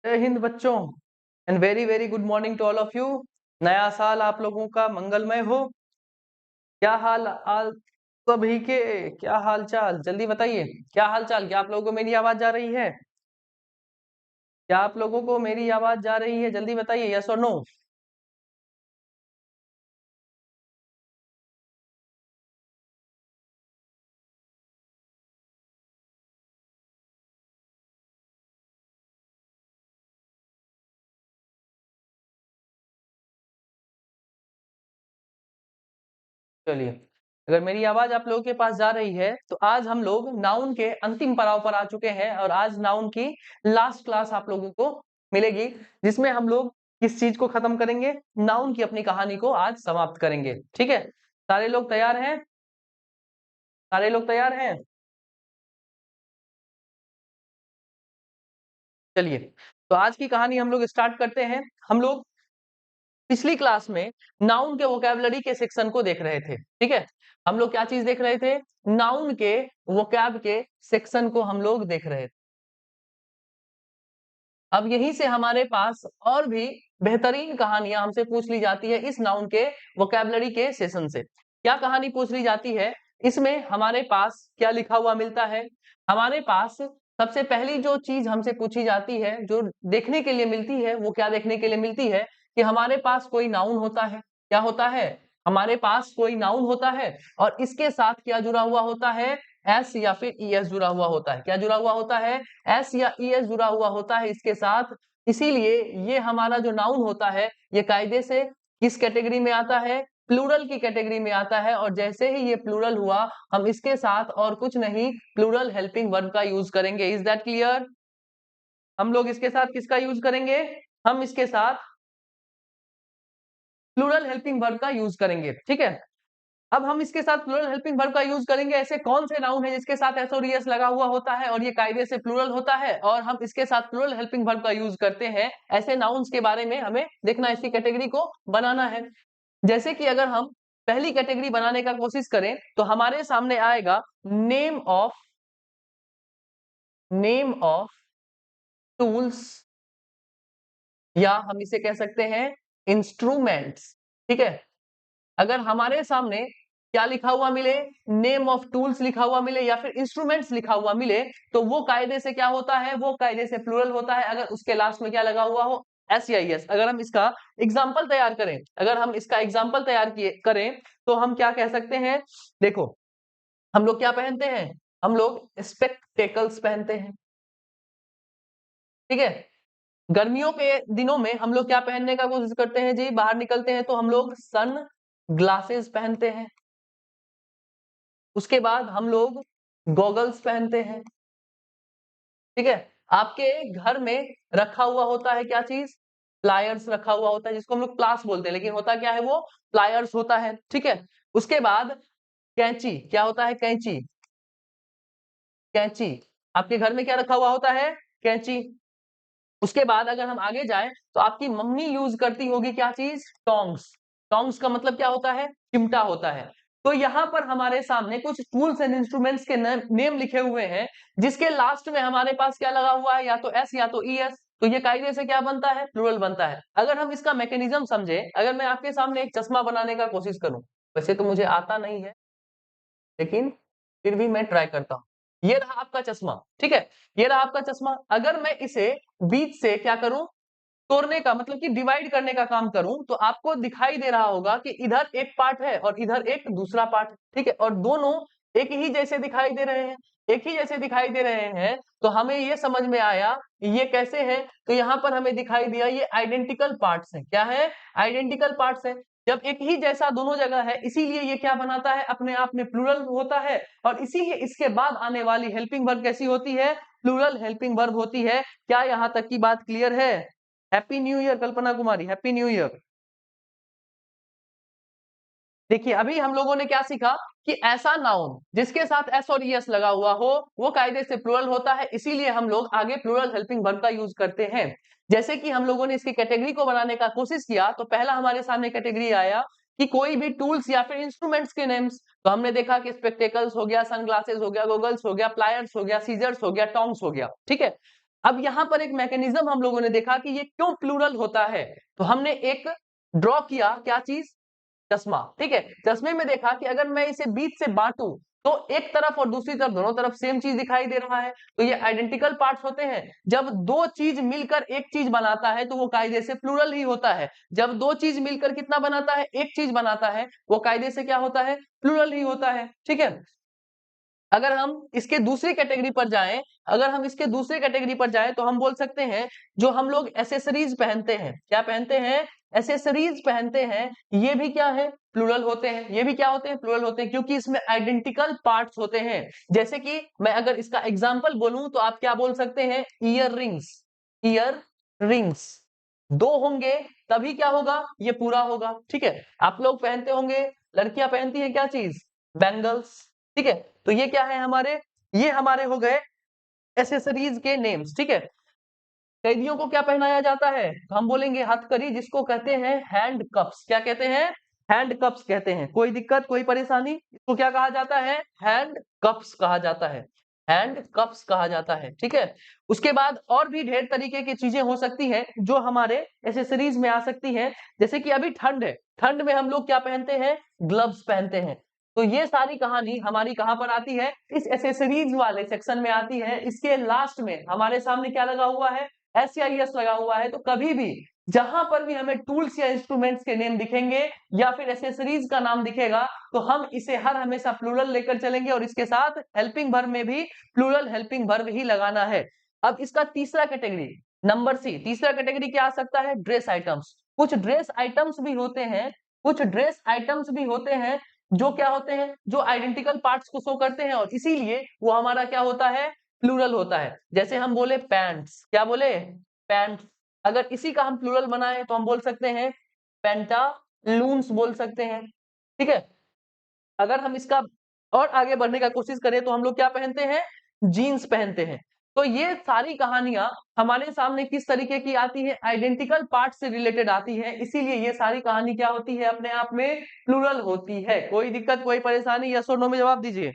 जय हिंद बच्चों and very very good morning to all of you. नया साल आप लोगों का मंगलमय हो। क्या हाल हाल सभी के? क्या हाल चाल जल्दी बताइए। क्या हाल चाल? क्या आप लोगों को मेरी आवाज जा रही है? क्या आप लोगों को मेरी आवाज जा रही है? जल्दी बताइए, यस और नो। चलिए, अगर मेरी आवाज आप लोगों के पास जा रही है तो आज हम लोग नाउन के अंतिम पड़ाव पर आ चुके हैं और आज नाउन की लास्ट क्लास आप लोगों को मिलेगी, जिसमें हम लोग किस चीज को खत्म करेंगे? नाउन की अपनी कहानी को आज समाप्त करेंगे। ठीक है, सारे लोग तैयार हैं? सारे लोग तैयार हैं? चलिए, तो आज की कहानी हम लोग स्टार्ट करते हैं। हम लोग पिछली क्लास में नाउन के वोकैबुलरी के सेक्शन को देख रहे थे। ठीक है, हम लोग क्या चीज देख रहे थे? नाउन के वोकैब के सेक्शन को हम लोग देख रहे थे। अब यहीं से हमारे पास और भी बेहतरीन कहानियां हमसे पूछ ली जाती है इस नाउन के वोकैबुलरी के सेशन से। क्या कहानी पूछ ली जाती है? इसमें हमारे पास क्या लिखा हुआ मिलता है? हमारे पास सबसे पहली जो चीज हमसे पूछी जाती है, जो देखने के लिए मिलती है, वो क्या देखने के लिए मिलती है? कि हमारे पास कोई नाउन होता है। क्या होता है? हमारे पास कोई नाउन होता है और इसके साथ क्या जुड़ा हुआ होता है? एस या फिर ईएस जुड़ा हुआ होता है। क्या जुड़ा हुआ होता है? एस या ईएस जुड़ा हुआ होता है इसके साथ। इसीलिए ये हमारा जो नाउन होता है, ये कायदे से किस कैटेगरी में आता है? प्लूरल की कैटेगरी में आता है। और जैसे ही ये प्लूरल हुआ, हम इसके साथ और कुछ नहीं, प्लूरल हेल्पिंग वर्ब का यूज करेंगे। Is that clear? हम लोग इसके साथ किसका यूज करेंगे? हम इसके साथ प्लूरल हेल्पिंग वर्ब का यूज करेंगे। ठीक है, अब हम इसके साथ प्लूरल हेल्पिंग वर्ब का यूज करेंगे। ऐसे कौन से नाउन है जिसके साथ एस और ईएस लगा हुआ होता है और ये कायदे से प्लूरल होता है और हम इसके साथ प्लूरल हेल्पिंग वर्ब का यूज करते हैं? ऐसे नाउन्स के बारे में हमें देखना, इसकी कैटेगरी को बनाना है। जैसे कि अगर हम पहली कैटेगरी बनाने का कोशिश करें तो हमारे सामने आएगा नेम ऑफ टूल्स, या हम इसे कह सकते हैं इंस्ट्रूमेंट्स। ठीक है, अगर हमारे सामने क्या लिखा हुआ मिले? नेम ऑफ टूल्स लिखा हुआ मिले या फिर इंस्ट्रूमेंट्स लिखा हुआ मिले, तो वो कायदे से क्या होता है? वो कायदे से प्लूरल होता है अगर उसके लास्ट में क्या लगा हुआ हो? एस या एस। अगर हम इसका एग्जाम्पल तैयार करें, अगर हम इसका एग्जाम्पल तैयार किए करें तो हम क्या कह सकते हैं? देखो, हम लोग क्या पहनते हैं? हम लोग स्पेक्टेकल्स पहनते हैं। ठीक है, गर्मियों के दिनों में हम लोग क्या पहनने का कोशिश करते हैं जी? बाहर निकलते हैं तो हम लोग सन ग्लासेस पहनते हैं। उसके बाद हम लोग गॉगल्स पहनते हैं। ठीक है, आपके घर में रखा हुआ होता है क्या चीज? प्लायर्स रखा हुआ होता है, जिसको हम लोग प्लास बोलते हैं, लेकिन होता क्या है? वो प्लायर्स होता है। ठीक है, उसके बाद कैंची। क्या होता है? कैंची। कैंची, आपके घर में क्या रखा हुआ होता है? कैंची। उसके बाद अगर हम आगे जाएं तो आपकी मम्मी यूज करती होगी क्या चीज? टोंग्स। टोंग्स का मतलब क्या होता है? चिमटा होता है। तो यहाँ पर हमारे सामने कुछ टूल्स एंड इंस्ट्रूमेंट्स के नेम लिखे हुए हैं, जिसके लास्ट में हमारे पास क्या लगा हुआ है? या तो एस या तो ईएस। तो ये कायदे से क्या बनता है? प्लूरल बनता है। अगर हम इसका मैकेनिज्म समझे, अगर मैं आपके सामने एक चश्मा बनाने का कोशिश करूं, वैसे तो मुझे आता नहीं है, लेकिन फिर भी मैं ट्राई करता हूँ। ये रहा आपका चश्मा। ठीक है, ये रहा आपका चश्मा। अगर मैं इसे बीच से क्या करूं? तोड़ने का मतलब कि डिवाइड करने का काम करूं, तो आपको दिखाई दे रहा होगा कि इधर एक पार्ट है और इधर एक दूसरा पार्ट। ठीक है, और दोनों एक ही जैसे दिखाई दे रहे हैं। एक ही जैसे दिखाई दे रहे हैं तो हमें ये समझ में आया ये कैसे है? तो यहाँ पर हमें दिखाई दिया ये आइडेंटिकल पार्ट्स है। क्या है? आइडेंटिकल पार्ट्स है। जब एक ही जैसा दोनों जगह है, इसीलिए ये क्या बनाता है? अपने आप में प्लूरल होता है। और इसीलिए इसके बाद आने वाली हेल्पिंग वर्ब कैसी होती है? प्लूरल हेल्पिंग वर्ब होती है। क्या यहाँ तक की बात क्लियर है? Happy new year Kalpana Kumari, happy new year. देखिए, अभी हम लोगों ने क्या सीखा? कि ऐसा नाउन जिसके साथ एस और ईएस लगा हुआ हो, वो कायदे से प्लूरल होता है। इसीलिए हम लोग आगे प्लूरल हेल्पिंग वर्ब का यूज करते हैं। जैसे कि हम लोगों ने इसकी कैटेगरी को बनाने का कोशिश किया, तो पहला हमारे सामने कैटेगरी आया कि कोई भी टूल्स या फिर इंस्ट्रूमेंट्स के नेम्स। तो हमने देखा कि स्पेक्टेकल्स हो गया, सनग्लासेस हो गया, गोगल्स हो गया, प्लायर्स हो गया, सीजर्स हो गया, टोंग्स हो गया। ठीक है, अब यहाँ पर एक मैकेनिज्म हम लोगों ने देखा कि ये क्यों प्लूरल होता है, तो हमने एक ड्रॉ किया, क्या चीज, चश्मा, ठीक है। चश्मे में देखा कि अगर मैं इसे बीच से बांटूं तो एक तरफ और दूसरी तरफ दोनों तरफ सेम चीज दिखाई दे रहा है, तो ये आइडेंटिकल पार्ट्स होते हैं। जब दो चीज मिलकर एक चीज बनाता है तो वो कायदे से प्लूरल ही होता है। जब दो चीज मिलकर कितना बनाता है, एक चीज बनाता है, वो कायदे से क्या होता है, प्लूरल ही होता है, ठीक है। अगर हम इसके दूसरी कैटेगरी पर जाएं, अगर हम इसके दूसरे कैटेगरी पर जाएं तो हम बोल सकते हैं जो हम लोग एसेसरीज पहनते हैं, क्या पहनते हैं, एसेसरीज पहनते हैं, ये भी क्या है, प्लूरल होते हैं। ये भी क्या होते हैं, प्लूरल होते हैं, क्योंकि इसमें आइडेंटिकल पार्ट्स होते हैं। जैसे कि मैं अगर इसका एग्जांपल बोलूं तो आप क्या बोल सकते हैं, ईयर रिंग्स, ईयर रिंग्स दो होंगे तभी क्या होगा, ये पूरा होगा, ठीक है। आप लोग पहनते होंगे, लड़कियां पहनती हैं क्या चीज, बैंगल्स, ठीक है। तो ये क्या है हमारे, ये हमारे हो गए एसेसरीज के नेम्स, ठीक है। कैदियों को क्या पहनाया जाता है, तो हम बोलेंगे हथकड़ी, जिसको कहते हैं हैंड कप्स, क्या कहते हैं, हैंड कप्स कहते हैं। कोई दिक्कत, कोई परेशानी, इसको क्या कहा जाता है, हैंड कप्स कहा जाता है, हैंड कप्स कहा जाता है, ठीक है। उसके बाद और भी ढेर तरीके की चीजें हो सकती हैं जो हमारे एसेसरीज में आ सकती हैं। जैसे कि अभी ठंड है, ठंड में हम लोग क्या पहनते हैं, ग्लव्स पहनते हैं। तो ये सारी कहानी हमारी कहां पर आती है, इस एसेसरीज वाले सेक्शन में आती है। इसके लास्ट में हमारे सामने क्या लगा हुआ है, SIS लगा हुआ है। तो कभी भी जहां पर भी हमें टूल्स या इंस्ट्रूमेंट्स के नेम दिखेंगे या फिर एसेसरीज का नाम दिखेगा तो हम इसे हर हमेशा प्लूरल लेकर चलेंगे और इसके साथ हेल्पिंग वर्ब में भी प्लूरल हेल्पिंग वर्ब ही लगाना है। अब इसका तीसरा कैटेगरी, नंबर सी, तीसरा कैटेगरी क्या आ सकता है, ड्रेस आइटम्स। कुछ ड्रेस आइटम्स भी होते हैं, कुछ ड्रेस आइटम्स भी होते हैं जो क्या होते हैं, जो आइडेंटिकल पार्ट्स को शो करते हैं और इसीलिए वो हमारा क्या होता है, प्लूरल होता है। जैसे हम बोले पैंट्स, क्या बोले, पैंट्स, अगर इसी का हम प्लूरल बनाए तो हम बोल सकते हैं पेंटालून्स बोल सकते हैं, ठीक है। अगर हम इसका और आगे बढ़ने का कोशिश करें तो हम लोग क्या पहनते हैं, जीन्स पहनते हैं। तो ये सारी कहानियां हमारे सामने किस तरीके की आती है, आइडेंटिकल पार्ट से रिलेटेड आती है, इसीलिए ये सारी कहानी क्या होती है, अपने आप में प्लूरल होती है। कोई दिक्कत, कोई परेशानी, यस और नो में जवाब दीजिए।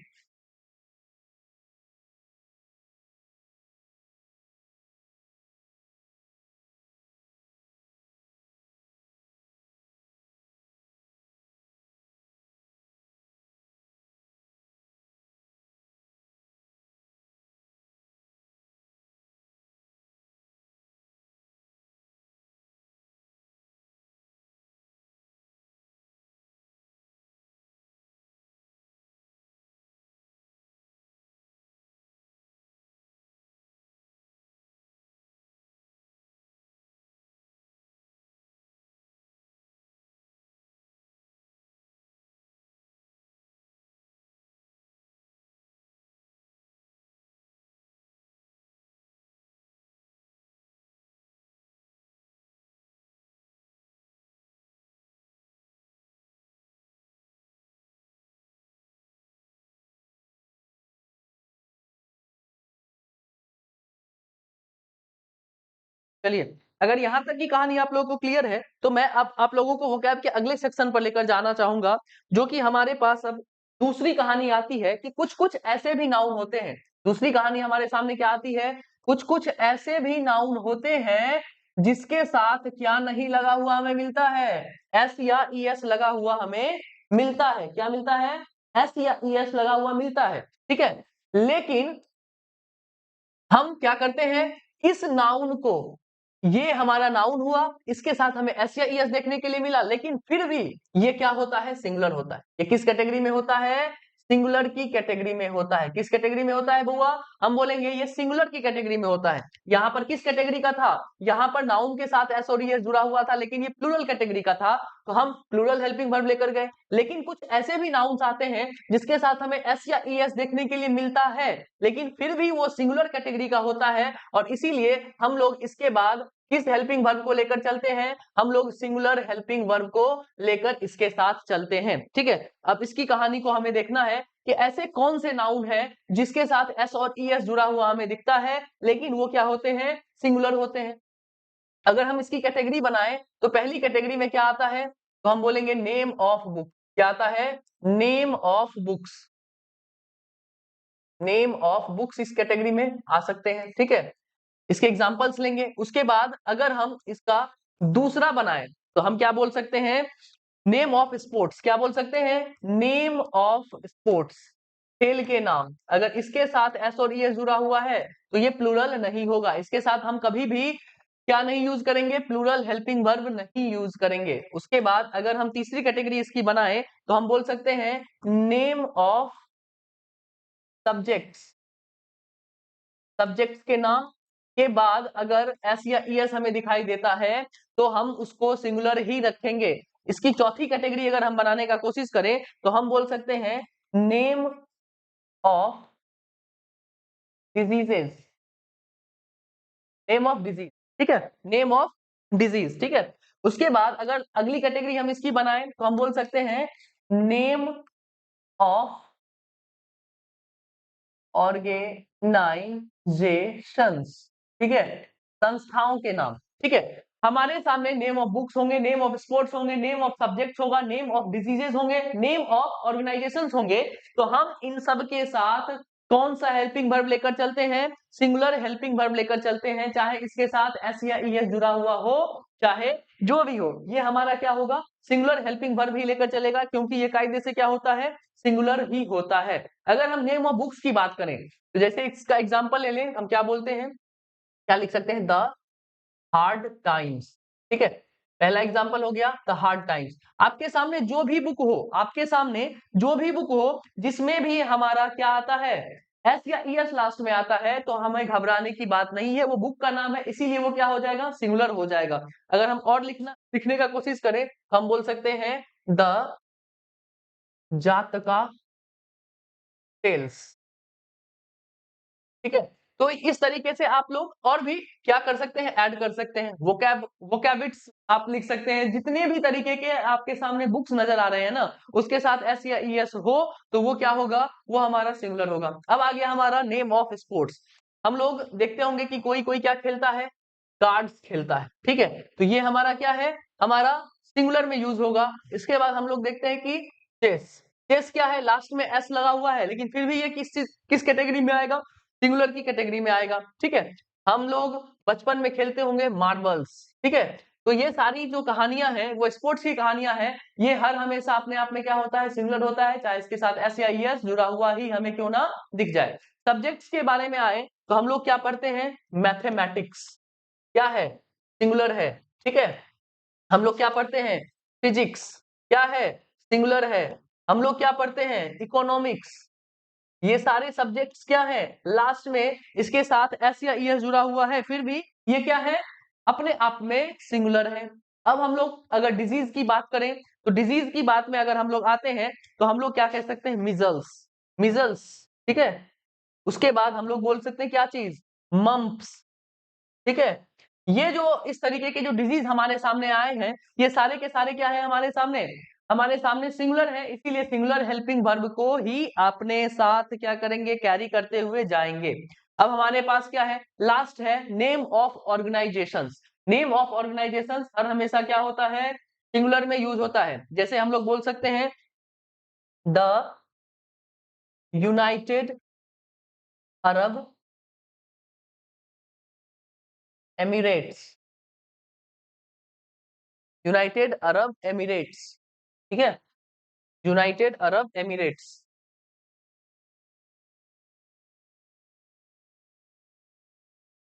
चलिए, अगर यहाँ तक की कहानी आप लोगों को क्लियर है तो मैं अब आप लोगों को वोकैब के अगले सेक्शन पर लेकर जाना चाहूंगा, जो कि हमारे पास अब दूसरी कहानी आती है कि कुछ कुछ ऐसे भी नाउन होते हैं। दूसरी कहानी हमारे सामने क्या आती है, कुछ कुछ ऐसे भी नाउन होते हैं जिसके साथ क्या नहीं लगा हुआ हमें मिलता है, एस या ES लगा हुआ हमें मिलता है। क्या मिलता है, एस या ES लगा हुआ मिलता है, ठीक है। लेकिन हम क्या करते हैं, इस नाउन को, ये हमारा नाउन हुआ, इसके साथ हमें एस या ES देखने के लिए मिला, लेकिन फिर भी ये क्या होता है, सिंगुलर होता है। ये किस कैटेगरी में होता है, सिंगुलर की कैटेगरी में होता है। किस कैटेगरी में होता है बुआ, हम बोलेंगे ये सिंगुलर की कैटेगरी में होता है। यहाँ पर किस कैटेगरी का था, यहाँ पर नाउन के साथ एस और ES जुड़ा हुआ था, लेकिन ये प्लूरल कैटेगरी का था, तो हम प्लूरल हेल्पिंग वर्ब लेकर गए। लेकिन कुछ ऐसे भी नाउन्स आते हैं जिसके साथ हमें एस या ES देखने के लिए मिलता है, लेकिन फिर भी वो सिंगुलर कैटेगरी का होता है, और इसीलिए हम लोग इसके बाद किस हेल्पिंग वर्ब को लेकर चलते हैं, हम लोग सिंगुलर हेल्पिंग वर्ब को लेकर इसके साथ चलते हैं, ठीक है। अब इसकी कहानी को हमें देखना है कि ऐसे कौन से नाउन है जिसके साथ एस और ES जुड़ा हुआ हमें दिखता है, लेकिन वो क्या होते हैं, सिंगुलर होते हैं। अगर हम इसकी कैटेगरी बनाएं तो पहली कैटेगरी में क्या आता है, तो हम बोलेंगे नेम ऑफ बुक। क्या आता है, name of books, name of books इस कैटेगरी में आ सकते हैं, ठीक है। इसके एग्जांपल्स लेंगे। उसके बाद अगर हम इसका दूसरा बनाए तो हम क्या बोल सकते हैं, नेम ऑफ स्पोर्ट्स। क्या बोल सकते हैं, नेम ऑफ स्पोर्ट्स, खेल के नाम। अगर इसके साथ एस और ईएस जुड़ा हुआ है तो ये प्लूरल नहीं होगा। इसके साथ हम कभी भी क्या नहीं यूज करेंगे, प्लूरल हेल्पिंग वर्ब नहीं यूज करेंगे। उसके बाद अगर हम तीसरी कैटेगरी इसकी बनाए तो हम बोल सकते हैं नेम ऑफ सब्जेक्ट्स, सब्जेक्ट्स के नाम के बाद अगर एस या ईएस हमें दिखाई देता है तो हम उसको सिंगुलर ही रखेंगे। इसकी चौथी कैटेगरी अगर हम बनाने का कोशिश करें तो हम बोल सकते हैं name of diseases, name of disease, ठीक है, नेम ऑफ डिजीज, ठीक है। उसके बाद अगर अगली कैटेगरी हम इसकी बनाएं तो हम बोल सकते हैं नेम ऑफ ऑर्गेनाइजेशंस, ठीक है, संस्थाओं के नाम, ठीक है। हमारे सामने नेम ऑफ बुक्स होंगे, नेम ऑफ स्पोर्ट्स होंगे, नेम ऑफ सब्जेक्ट्स होगा, नेम ऑफ डिजीजेस होंगे, नेम ऑफ ऑर्गेनाइजेशंस होंगे। तो हम इन सब के साथ कौन सा हेल्पिंग वर्ब लेकर चलते हैं, सिंगुलर हेल्पिंग वर्ब लेकर चलते हैं, चाहे इसके साथ एस या ईएस जुड़ा हुआ हो, चाहे जो भी हो, ये हमारा क्या होगा, सिंगुलर हेल्पिंग वर्ब ही लेकर चलेगा, क्योंकि ये कायदे से क्या होता है, सिंगुलर ही होता है। अगर हम नेम ऑफ बुक्स की बात करें तो जैसे इसका एग्जांपल ले लें, हम क्या बोलते हैं, क्या लिख सकते हैं, द हार्ड टाइम्स, ठीक है। पहला एग्जांपल हो गया द हार्ड टाइम्स। आपके सामने जो भी बुक हो, आपके सामने जो भी बुक हो जिसमें भी हमारा क्या आता है, एस या ईएस लास्ट में आता है, तो हमें घबराने की बात नहीं है, वो बुक का नाम है, इसीलिए वो क्या हो जाएगा, सिंगुलर हो जाएगा। अगर हम और लिखने का कोशिश करें तो हम बोल सकते हैं द जातका टेल्स, ठीक है। तो इस तरीके से आप लोग और भी क्या कर सकते हैं, ऐड कर सकते हैं, वोकैबिट्स आप लिख सकते हैं। जितने भी तरीके के आपके सामने बुक्स नजर आ रहे हैं ना, उसके साथ एस या ईएस हो तो वो क्या होगा, वो हमारा सिंगुलर होगा। अब आ गया हमारा नेम ऑफ स्पोर्ट्स। हम लोग देखते होंगे कि कोई कोई क्या खेलता है, कार्ड्स खेलता है, ठीक है। तो ये हमारा क्या है, हमारा सिंगुलर में यूज होगा। इसके बाद हम लोग देखते हैं कि चेस, चेस क्या है, लास्ट में एस लगा हुआ है, लेकिन फिर भी ये किस कैटेगरी में आएगा, सिंगुलर की कैटेगरी में आएगा, ठीक है। हम लोग बचपन में खेलते होंगे मार्बल्स, ठीक है। तो ये सारी जो कहानियां हैं वो स्पोर्ट्स की कहानियां हैं, ये हर हमेशा अपने आप में क्या होता है, सिंगुलर होता है, चाहे इसके साथ एस या ईएस जुड़ा हुआ ही हमें क्यों ना दिख जाए। सब्जेक्ट्स के बारे में आए तो हम लोग क्या पढ़ते हैं, मैथमेटिक्स क्या है, सिंगुलर है, ठीक है। हम लोग क्या पढ़ते हैं, फिजिक्स क्या है, सिंगुलर है। हम लोग क्या पढ़ते हैं, इकोनॉमिक्स, ये सारे सब्जेक्ट्स क्या है, लास्ट में इसके साथ एस या ईएस जुड़ा हुआ है, फिर भी ये क्या है, अपने आप में सिंगुलर है। अब हम लोग अगर डिजीज की बात करें तो डिजीज की बात में अगर हम लोग आते हैं तो हम लोग क्या कह सकते हैं, मिजल्स, मिजल्स, ठीक है। उसके बाद हम लोग बोल सकते हैं क्या चीज, मम्प्स, ठीक है। ये जो इस तरीके के जो डिजीज हमारे सामने आए हैं, ये सारे के सारे क्या है, हमारे सामने सिंगुलर है, इसीलिए सिंगुलर हेल्पिंग वर्ब को ही अपने साथ क्या करेंगे, कैरी करते हुए जाएंगे। अब हमारे पास क्या है, लास्ट है name of organisations. Name of organisations हर हमेशा क्या होता है, सिंगुलर में यूज होता है। जैसे हम लोग बोल सकते हैं the United Arab Emirates, United Arab Emirates, ठीक है, यूनाइटेड अरब एमिरेट्स।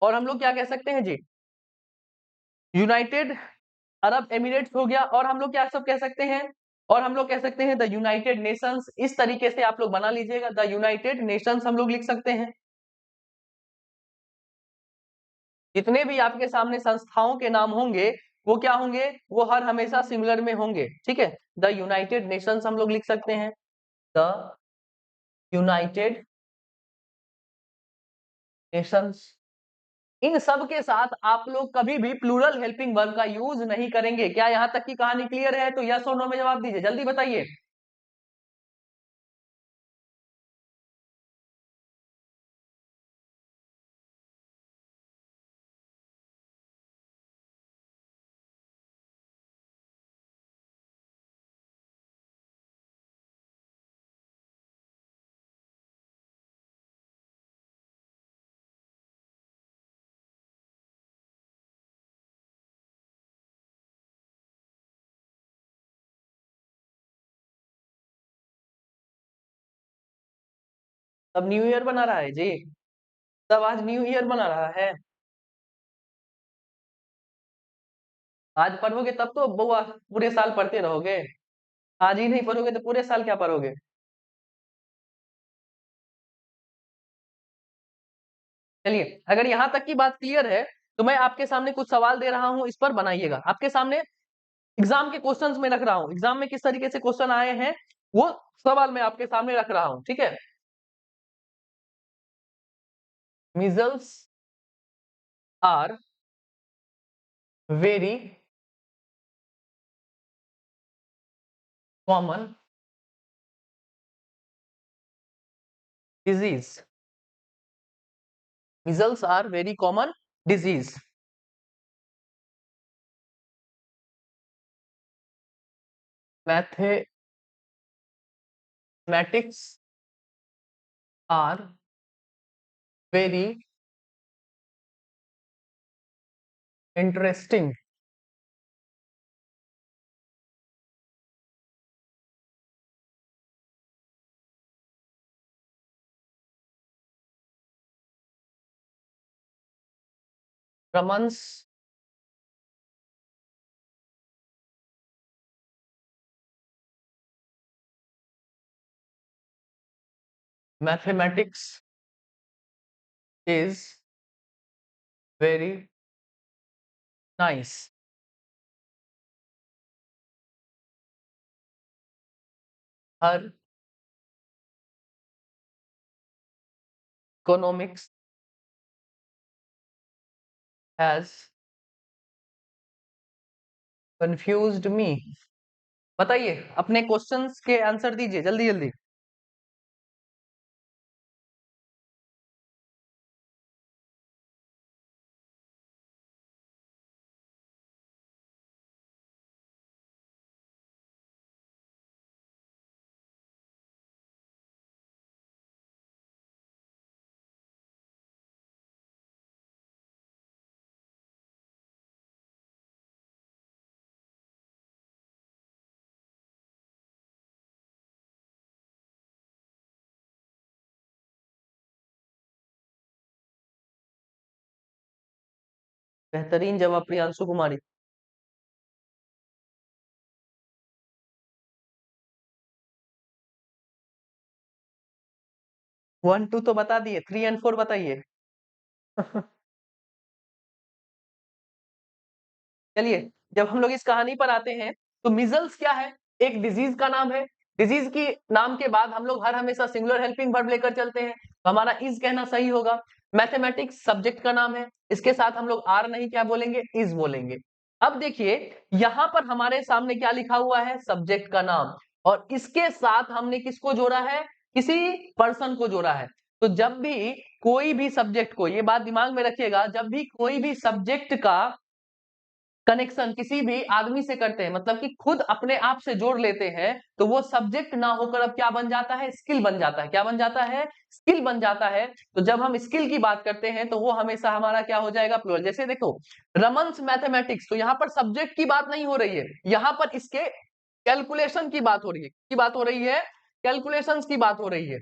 और हम लोग क्या कह सकते हैं जी, यूनाइटेड अरब एमिरेट्स हो गया। और हम लोग क्या सब कह सकते हैं, और हम लोग कह सकते हैं द यूनाइटेड नेशंस। इस तरीके से आप लोग बना लीजिएगा, द यूनाइटेड नेशंस हम लोग लिख सकते हैं। जितने भी आपके सामने संस्थाओं के नाम होंगे वो क्या होंगे, वो हर हमेशा सिंगुलर में होंगे, ठीक है। द यूनाइटेड नेशंस हम लोग लिख सकते हैं, द यूनाइटेड नेशंस। इन सब के साथ आप लोग कभी भी प्लूरल हेल्पिंग वर्ब का यूज नहीं करेंगे। क्या यहां तक की कहानी क्लियर है, तो यस और नो में जवाब दीजिए, जल्दी बताइए। सब न्यू ईयर बना रहा है जी, सब आज न्यू ईयर बना रहा है। आज पढ़ोगे तब तो बुआ पूरे साल पढ़ते रहोगे, आज ही नहीं पढ़ोगे तो पूरे साल क्या पढ़ोगे। चलिए, अगर यहाँ तक की बात क्लियर है तो मैं आपके सामने कुछ सवाल दे रहा हूं, इस पर बनाइएगा। आपके सामने एग्जाम के क्वेश्चंस में रख रहा हूं, एग्जाम में किस तरीके से क्वेश्चन आए हैं वो सवाल मैं आपके सामने रख रहा हूं, ठीक है। Measles are very common disease, measles are very common disease. Mathematics are very interesting, Raman's mathematics is very nice. Her economics has confused me. बताइए, अपने क्वेश्चंस के आंसर दीजिए जल्दी जल्दी। बेहतरीन जवाब प्रियांशु कुमारी। 1 2 तो बता दिए, 3 और 4 बताइए। चलिए, जब हम लोग इस कहानी पर आते हैं तो मिजल्स क्या है, एक डिजीज का नाम है। डिजीज की नाम के बाद हम लोग हर हमेशा सिंगुलर हेल्पिंग वर्ब लेकर चलते हैं, तो हमारा इज कहना सही होगा। मैथमेटिक्स सब्जेक्ट का नाम है, इसके साथ हम लोग आर नहीं क्या बोलेंगे, इज बोलेंगे। अब देखिए, यहां पर हमारे सामने क्या लिखा हुआ है, सब्जेक्ट का नाम, और इसके साथ हमने किसको जोड़ा है, किसी पर्सन को जोड़ा है। तो जब भी कोई भी सब्जेक्ट को, ये बात दिमाग में रखिएगा, जब भी कोई भी सब्जेक्ट का कनेक्शन किसी भी आदमी से करते हैं, मतलब कि खुद अपने आप से जोड़ लेते हैं, तो वो सब्जेक्ट ना होकर अब क्या बन जाता है, स्किल बन जाता है। क्या बन जाता है, स्किल बन जाता है। तो जब हम स्किल की बात करते हैं तो वो हमेशा हमारा क्या हो जाएगा, प्लूरल। जैसे देखो, रमन्स मैथमेटिक्स, तो यहाँ पर सब्जेक्ट की बात नहीं हो रही है, यहाँ पर इसके कैलकुलेशन की बात हो रही है, की बात हो रही है, कैलकुलेशंस की बात हो रही है।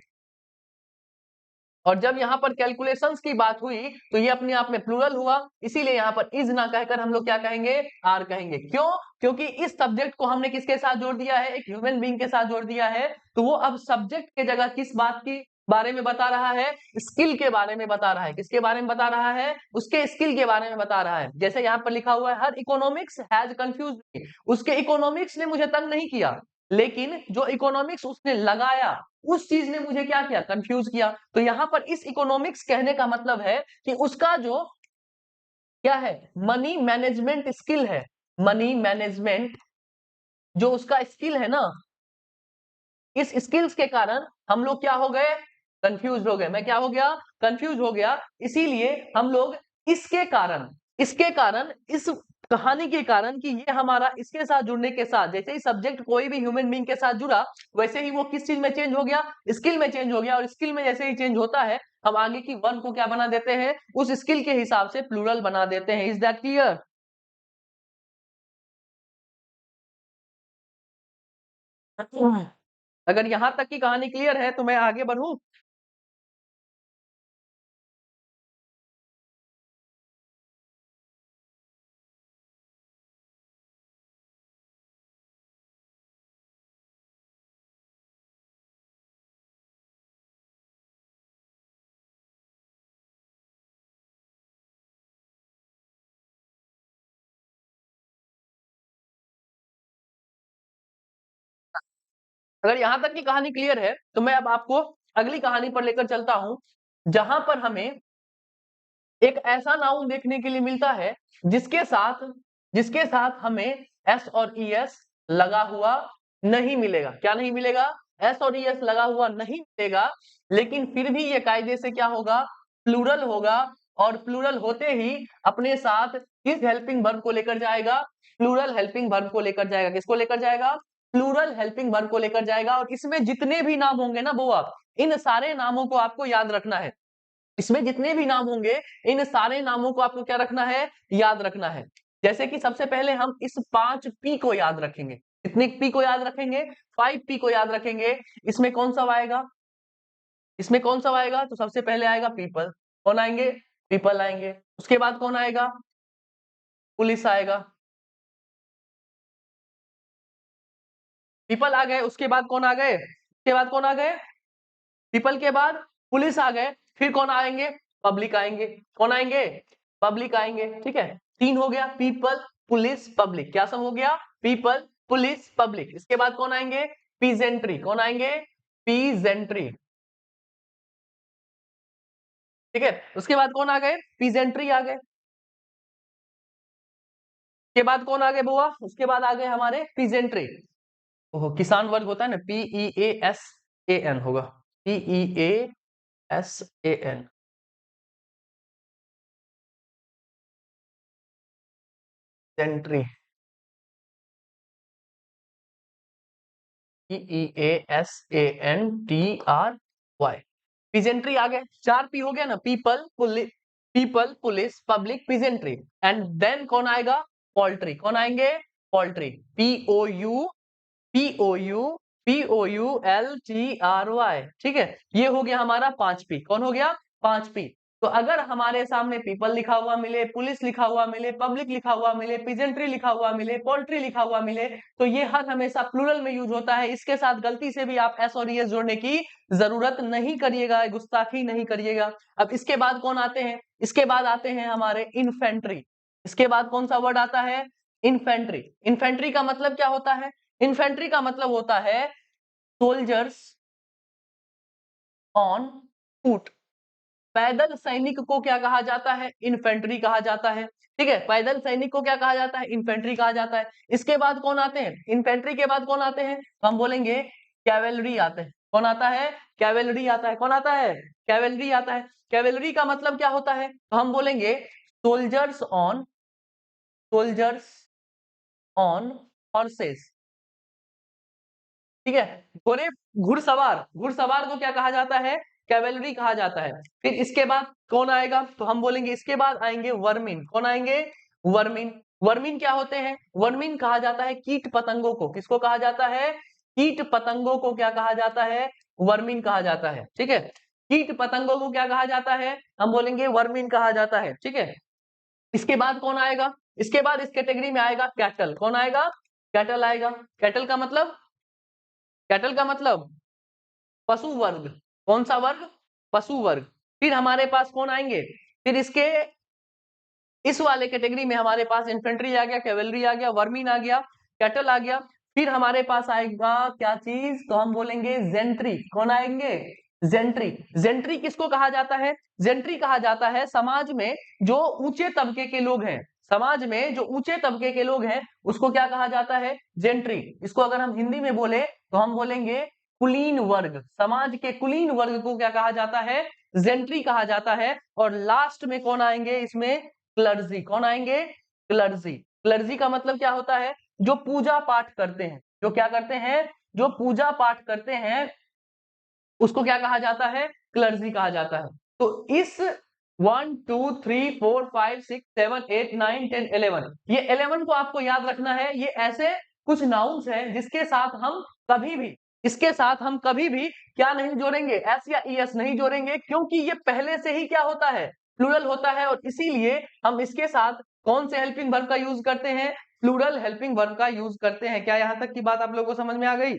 और जब यहाँ पर कैलकुलेशंस की बात हुई तो ये अपने आप में प्लूरल हुआ, इसीलिए यहाँ पर इज ना कहकर हम लोग क्या कहेंगे, आर कहेंगे। क्यों, क्योंकि इस सब्जेक्ट को हमने किसके साथ जोड़ दिया है, एक ह्यूमन बीइंग के साथ जोड़ दिया है। तो वो अब सब्जेक्ट के जगह किस बात की बारे में बता रहा है, स्किल के बारे में बता रहा है। किसके बारे में बता रहा है, उसके स्किल के बारे में बता रहा है। जैसे यहाँ पर लिखा हुआ है, हर इकोनॉमिक्स हैज कंफ्यूज मी, उसके इकोनॉमिक्स ने मुझे तंग नहीं किया, लेकिन जो इकोनॉमिक्स उसने लगाया उस चीज ने मुझे क्या किया, कंफ्यूज किया। तो यहां पर इस इकोनॉमिक्स कहने का मतलब है कि उसका जो क्या है, मनी मैनेजमेंट स्किल है, मनी मैनेजमेंट जो उसका स्किल है ना, इस स्किल्स के कारण हम लोग क्या हो गए, कंफ्यूज हो गए। मैं क्या हो गया, कंफ्यूज हो गया। इसीलिए हम लोग इसके कारण, इसके कारण, इस कहानी के कारण कि ये हमारा इसके साथ जुड़ने के साथ, जैसे ही सब्जेक्ट कोई भी ह्यूमन बीइंग के साथ जुड़ा, वैसे ही वो किस चीज में चेंज हो गया, स्किल में चेंज हो गया। और स्किल में जैसे ही चेंज होता है, हम आगे की वन को क्या बना देते हैं, उस स्किल के हिसाब से प्लूरल बना देते हैं। Is that clear. अगर यहां तक की कहानी क्लियर है तो मैं आगे बढ़ूं। अगर यहां तक की कहानी क्लियर है तो मैं अब आपको अगली कहानी पर लेकर चलता हूं, जहां पर हमें एक ऐसा नाउन देखने के लिए मिलता है जिसके साथ हमें एस और ई एस लगा हुआ नहीं मिलेगा। क्या नहीं मिलेगा? एस और ई एस लगा हुआ नहीं मिलेगा, लेकिन फिर भी ये कायदे से क्या होगा? प्लूरल होगा। और प्लूरल होते ही अपने साथ किस हेल्पिंग वर्ब को लेकर जाएगा? प्लूरल हेल्पिंग वर्ब को लेकर जाएगा। किसको लेकर जाएगा? प्लूरल हेल्पिंग वर्ब को लेकर जाएगा। और इसमें जितने भी नाम होंगे ना वो आप इन सारे नामों को आपको याद रखना है। इसमें जितने भी नाम होंगे इन सारे नामों को आपको क्या रखना है? याद रखना है। जैसे कि सबसे पहले हम इस 5 पी को याद रखेंगे। कितने पी को याद रखेंगे? 5 पी को याद रखेंगे। इसमें कौन सा आएगा? इसमें कौन सा आएगा? तो सबसे पहले आएगा पीपल। कौन आएंगे? पीपल आएंगे। उसके बाद कौन आएगा? पुलिस आएगा। पीपल आ गए। उसके बाद कौन आ गए? उसके बाद कौन आ गए? पीपल के बाद पुलिस आ गए। फिर कौन आएंगे? पब्लिक आएंगे। कौन आएंगे? पब्लिक आएंगे। ठीक है, 3 हो गया, पीपल पुलिस पब्लिक। क्या सब हो गया? People police public. इसके बाद कौन आएंगे? पीजेंट्री। कौन आएंगे? पीजेंट्री। ठीक है, उसके बाद कौन आ गए? पीजेंट्री आ गए। के बाद कौन आ गए बुआ? उसके बाद आ गए हमारे पीजेंट्री। ओहो, किसान वर्ग होता है ना, PEASAN होगा। PEASAN। जेंट्री। PEASANTRY। पीजेंट्री आ गए। 4 पी हो गया ना, people police public peasantry. And then कौन आएगा? पोल्ट्री। कौन आएंगे? पोल्ट्री। POULTRY। ठीक है, ये हो गया हमारा 5 पी। कौन हो गया? 5 पी। तो अगर हमारे सामने पीपल लिखा हुआ मिले, पुलिस लिखा हुआ मिले, पब्लिक लिखा हुआ मिले, पीजेंट्री लिखा हुआ मिले, पोल्ट्री लिखा हुआ मिले, तो ये हर हमेशा प्लूरल में यूज होता है। इसके साथ गलती से भी आप एस और एस जोड़ने की जरूरत नहीं करिएगा, गुस्ताखी नहीं करिएगा। अब इसके बाद कौन आते हैं? इसके बाद आते हैं हमारे इन्फेंट्री। इसके बाद कौन सा वर्ड आता है? इन्फेंट्री। इन्फेंट्री का मतलब क्या होता है? इन्फेंट्री का मतलब होता है सोल्जर्स ऑन फुट। पैदल सैनिक को क्या कहा जाता है? इन्फेंट्री कहा जाता है। ठीक है, पैदल सैनिक को क्या कहा जाता है? इन्फेंट्री कहा जाता है। इसके बाद कौन आते हैं? इन्फेंट्री के बाद कौन आते हैं? हम बोलेंगे कैवेलरी आते हैं। कौन आता है? कैवेलरी आता है। कौन आता है? कैवेलरी आता है। कैवेलरी का मतलब क्या होता है? तो हम बोलेंगे सोल्जर्स ऑन हॉर्सेस। ठीक है, घोड़े, घुड़सवार, घुड़सवार को क्या कहा जाता है? कैवेलरी कहा जाता है। फिर इसके बाद कौन आएगा? तो हम बोलेंगे इसके बाद आएंगे वर्मिन। कौन आएंगे? वर्मिन। वर्मिन क्या होते हैं? वर्मिन कहा जाता है कीट पतंगों को। किसको कहा जाता है? कीट पतंगों को क्या कहा जाता है? वर्मिन कहा जाता है। ठीक है, कीट पतंगों को क्या कहा जाता है? हम बोलेंगे वर्मिन कहा जाता है। ठीक है, इसके बाद कौन आएगा? इसके बाद इस कैटेगरी में आएगा कैटल। कौन आएगा? कैटल आएगा। कैटल का मतलब, कैटल का मतलब पशु वर्ग। कौन सा वर्ग? पशु वर्ग। फिर हमारे पास कौन आएंगे? फिर इसके इस वाले कैटेगरी में हमारे पास इन्फेंट्री आ गया, कैवेलरी आ गया, वर्मिन आ गया, कैटल आ गया। फिर हमारे पास आएगा क्या चीज? तो हम बोलेंगे जेंट्री। कौन आएंगे? जेंट्री। जेंट्री किसको कहा जाता है? जेंट्री कहा जाता है समाज में जो ऊंचे तबके के लोग हैं। समाज में जो ऊंचे तबके के लोग हैं उसको क्या कहा जाता है? जेंट्री। इसको अगर हम हिंदी में बोले तो हम बोलेंगे कुलीन वर्ग। समाज के कुलीन वर्ग को क्या कहा जाता है? जेंट्री कहा जाता है। और लास्ट में कौन आएंगे इसमें? क्लर्जी। कौन आएंगे? क्लर्जी। क्लर्जी का मतलब क्या होता है? जो पूजा पाठ करते हैं। जो क्या करते हैं? जो पूजा पाठ करते हैं उसको क्या कहा जाता है? क्लर्जी कहा जाता है। तो इस 1 2 3 4 5 6 7 8 9 10 11, ये 11 को आपको याद रखना है। ये ऐसे कुछ नाउन्स हैं जिसके साथ हम कभी भी इसके साथ हम कभी भी क्या नहीं जोड़ेंगे? एस या ईएस नहीं जोड़ेंगे, क्योंकि ये पहले से ही क्या होता है? प्लूरल होता है। और इसीलिए हम इसके साथ कौन से हेल्पिंग वर्ब का यूज करते हैं? प्लूरल हेल्पिंग वर्ब का यूज करते हैं। क्या यहां तक की बात आप लोगों को समझ में आ गई?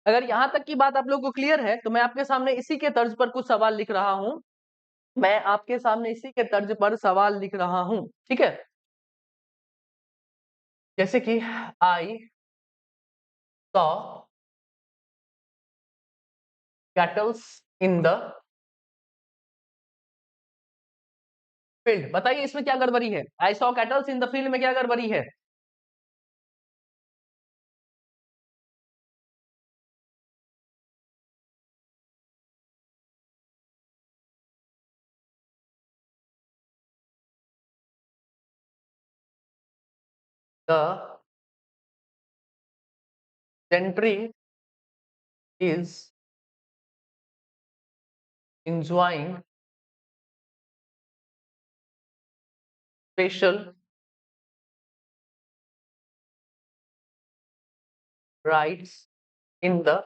अगर यहाँ तक की बात आप लोगों को क्लियर है, तो मैं आपके सामने इसी के तर्ज पर कुछ सवाल लिख रहा हूँ। मैं आपके सामने इसी के तर्ज पर सवाल लिख रहा हूँ, ठीक है? जैसे कि I saw kettles in the field. बताइए इसमें क्या गड़बड़ी है? I saw kettles in the field में क्या गड़बड़ी है? The gentry is enjoying special rights in the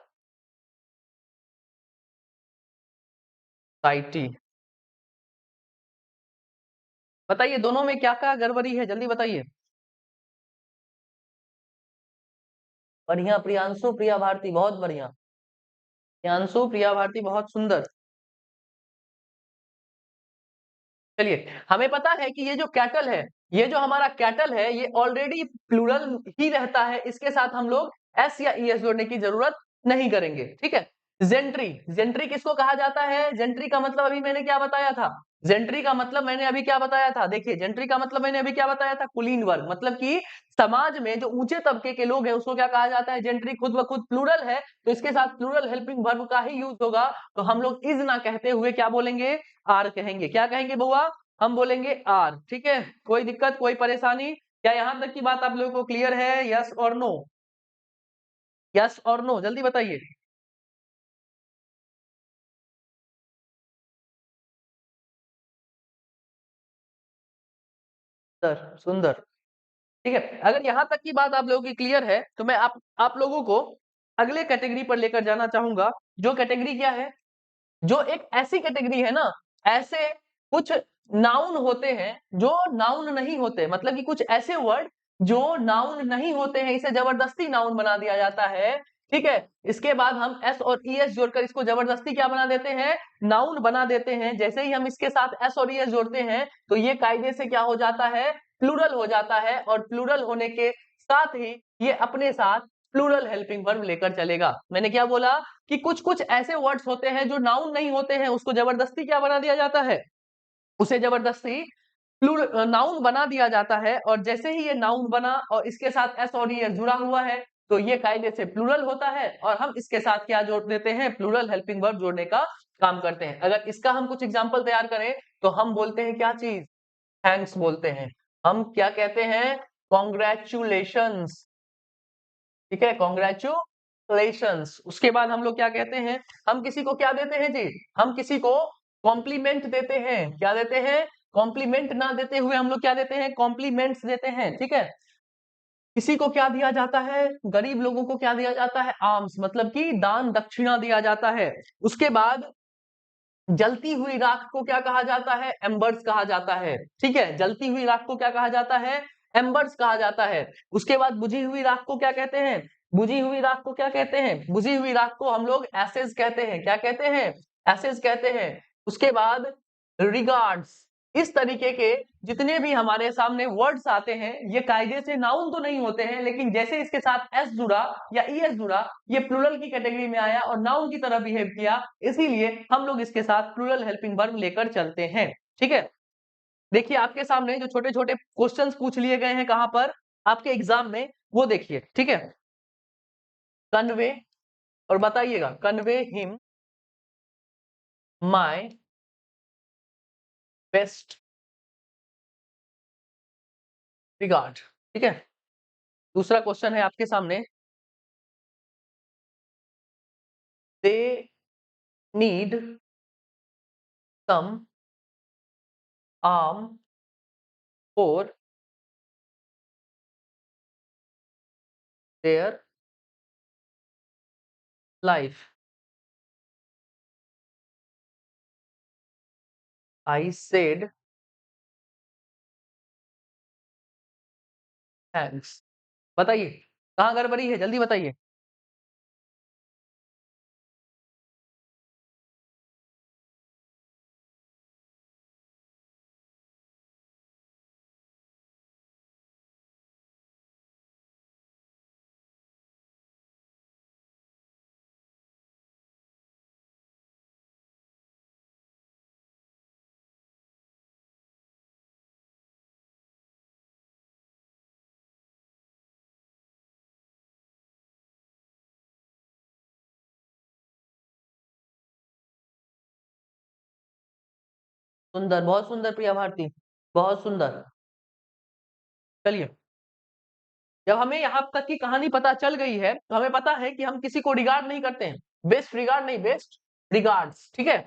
society। बताइए दोनों में क्या-क्या गड़बड़ी है? जल्दी बताइए। बढ़िया प्रियांशु, प्रिया भारती, बहुत बढ़िया। प्रियांशु, प्रिया भारती, बहुत सुंदर। चलिए, हमें पता है कि ये जो कैटल है, ये जो हमारा कैटल है, ये ऑलरेडी प्लूरल ही रहता है। इसके साथ हम लोग एस या ईएस जोड़ने की जरूरत नहीं करेंगे, ठीक है? जेंट्री, जेंट्री किसको कहा जाता है? जेंट्री का मतलब अभी मैंने क्या बताया था? जेंट्री का मतलब मैंने अभी क्या बताया था? देखिए, जेंट्री का मतलब मैंने अभी क्या बताया था? कुलीन वर्ग, मतलब कि समाज में जो ऊंचे तबके के लोग हैं, उसको क्या कहा जाता है? जेंट्री खुद ब खुद प्लूरल है, तो इसके साथ प्लूरल हेल्पिंग वर्ब का ही यूज होगा। तो हम लोग इज ना कहते हुए क्या बोलेंगे? आर कहेंगे। क्या कहेंगे बउआ? हम बोलेंगे आर, ठीक है? कोई दिक्कत, कोई परेशानी? क्या यहाँ तक की बात आप लोगों को क्लियर है? यस और नो? यस और नो? जल्दी बताइए। सुंदर, सुंदर। ठीक है, अगर यहाँ तक की बात आप लोगों की क्लियर है, तो मैं आप लोगों को अगले कैटेगरी पर लेकर जाना चाहूंगा। जो कैटेगरी क्या है? जो एक ऐसी कैटेगरी है ना, ऐसे कुछ नाउन होते हैं जो नाउन नहीं होते, मतलब कि कुछ ऐसे वर्ड जो नाउन नहीं होते हैं, इसे जबरदस्ती नाउन बना दिया जाता है, ठीक है? इसके बाद हम एस और ईएस जोड़कर इसको जबरदस्ती क्या बना देते हैं? नाउन बना देते हैं। जैसे ही हम इसके साथ एस और ईएस जोड़ते हैं, तो ये कायदे से क्या हो जाता है? प्लूरल हो जाता है, और प्लूरल होने के साथ ही ये अपने साथ प्लूरल हेल्पिंग वर्ब लेकर चलेगा। मैंने क्या बोला? कि कुछ-कुछ ऐसे वर्ड्स होते हैं जो नाउन नहीं होते हैं, उसको जबरदस्ती क्या बना दिया जाता है? उसे जबरदस्ती नाउन बना दिया जाता है, और जैसे ही ये नाउन बना और इसके साथ एस और ईएस जुड़ा हुआ है, तो ये कायदे से प्लूरल होता है, और हम इसके साथ क्या जोड़ देते हैं? प्लूरल हेल्पिंग वर्ब जोड़ने का काम करते हैं। अगर इसका हम कुछ एग्जांपल तैयार करें, तो हम बोलते हैं क्या चीज? थैंक्स बोलते हैं। हम क्या कहते हैं? कांग्रेचुलेशंस, ठीक है? कांग्रेचुलेशंस। उसके बाद हम लोग क्या कहते हैं? हम किसी को क्या देते हैं जी? हम किसी को कॉम्प्लीमेंट देते हैं। क्या देते हैं? कॉम्प्लीमेंट ना देते हुए हम लोग क्या देते हैं? कॉम्प्लीमेंट्स देते हैं, ठीक है? किसी को क्या दिया जाता है? गरीब लोगों को क्या दिया जाता है? आर्म्स, मतलब कि दान दक्षिणा दिया जाता है। उसके बाद जलती हुई राख को क्या कहा जाता है? एम्बर्स कहा जाता है, ठीक है? जलती हुई राख को क्या कहा जाता है? एम्बर्स कहा जाता है। उसके बाद बुझी हुई राख को क्या कहते हैं? बुझी हुई राख को क्या कहते हैं? बुझी हुई राख को हम लोग एसेज कहते हैं। क्या कहते हैं? एसेज कहते हैं। उसके बाद रिगार्ड्स। इस तरीके के जितने भी हमारे सामने वर्ड्स आते हैं, ये कायदे से नाउन तो नहीं होते हैं, लेकिन जैसे इसके साथ एस जुड़ा या ईएस जुड़ा, ये प्लूरल की कैटेगरी में आया और नाउन की तरह बिहेव किया, इसीलिए हम लोग इसके साथ प्लूरल हेल्पिंग वर्ब लेकर चलते हैं, ठीक है? देखिए आपके सामने जो छोटे-छोटे क्वेश्चंस पूछ लिए गए हैं, कहां पर? आपके एग्जाम में, वो देखिए, ठीक है? कन्वे, और बताइएगा, convey him my best regard, ठीक है? दूसरा क्वेश्चन है आपके सामने, they need some arm for their life. I said thanks. बताइए, कहाँ गड़बड़ी है? जल्दी बताइए। सुंदर, बहुत सुंदर प्रिया भारती, बहुत सुंदर। चलिए, जब हमें यहाँ तक की कहानी पता चल गई है, तो हमें पता है कि हम किसी को रिगार्ड नहीं करते हैं। बेस्ट रिगार्ड नहीं, बेस्ट रिगार्ड्स, ठीक है।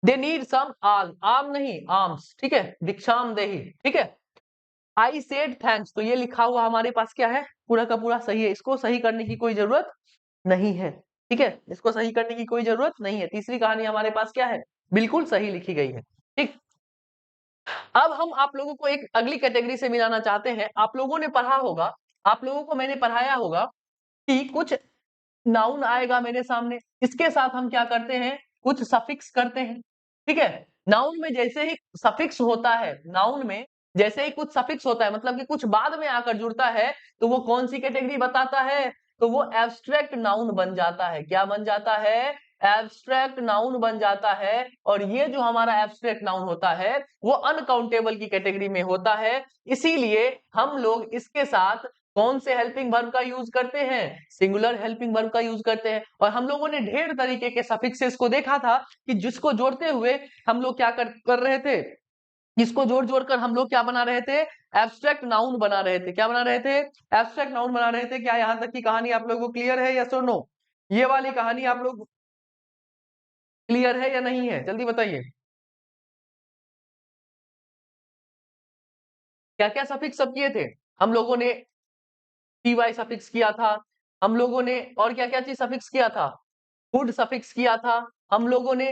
They need some arm, arm नहीं आर्म्स, ठीक है। दीक्षाम देही, ठीक है। आई सेड थैंक्स, तो ये लिखा हुआ हमारे पास क्या है, पूरा का पूरा सही है, इसको सही करने की कोई जरूरत नहीं है, ठीक है। इसको सही करने की कोई जरूरत नहीं है। तीसरी कहानी हमारे पास क्या है, बिल्कुल सही लिखी गई है, ठीक। अब हम आप लोगों को एक अगली कैटेगरी से मिलाना चाहते हैं। आप लोगों ने पढ़ा होगा, आप लोगों को मैंने पढ़ाया होगा कि कुछ नाउन आएगा मेरे सामने, इसके साथ हम क्या करते हैं, कुछ सफिक्स करते हैं, ठीक है। नाउन में जैसे ही सफिक्स होता है, नाउन में जैसे ही कुछ सफिक्स होता है, मतलब कि कुछ बाद में आकर जुड़ता है, तो वो कौन सी कैटेगरी बताता है, तो वो एब्स्ट्रैक्ट नाउन बन जाता है। क्या बन जाता है, एब्स्ट्रैक्ट नाउन बन जाता है। और ये जो हमारा एब्स्ट्रैक्ट नाउन होता है, वो अनकाउंटेबल की कैटेगरी में होता है। इसीलिए हम लोग इसके साथ कौन से हेल्पिंग वर्ब का यूज करते हैं, सिंगुलर हेल्पिंग वर्ब का यूज करते हैं। और हम लोगों ने ढेर तरीके के सफिक्सेस को देखा था कि जिसको जोड़ते हुए हम लोग क्या कर रहे थे, इसको जोड़ जोड़ कर हम लोग क्या बना रहे थे, एब्स्ट्रैक्ट नाउन बना रहे थे। क्या बना रहे थे, एब्स्ट्रैक्ट नाउन बना रहे थे। क्या यहाँ तक की कहानी आप लोगों को क्लियर है, यस और नो? ये वाली कहानी आप लोग क्लियर है या नहीं है, जल्दी बताइए। क्या क्या सफिक्स सब किए थे हम लोगों ने, टी वाई सफिक्स किया था हम लोगों ने, और क्या क्या चीज सफिक्स किया था, वुड सफिक्स किया था हम लोगों ने,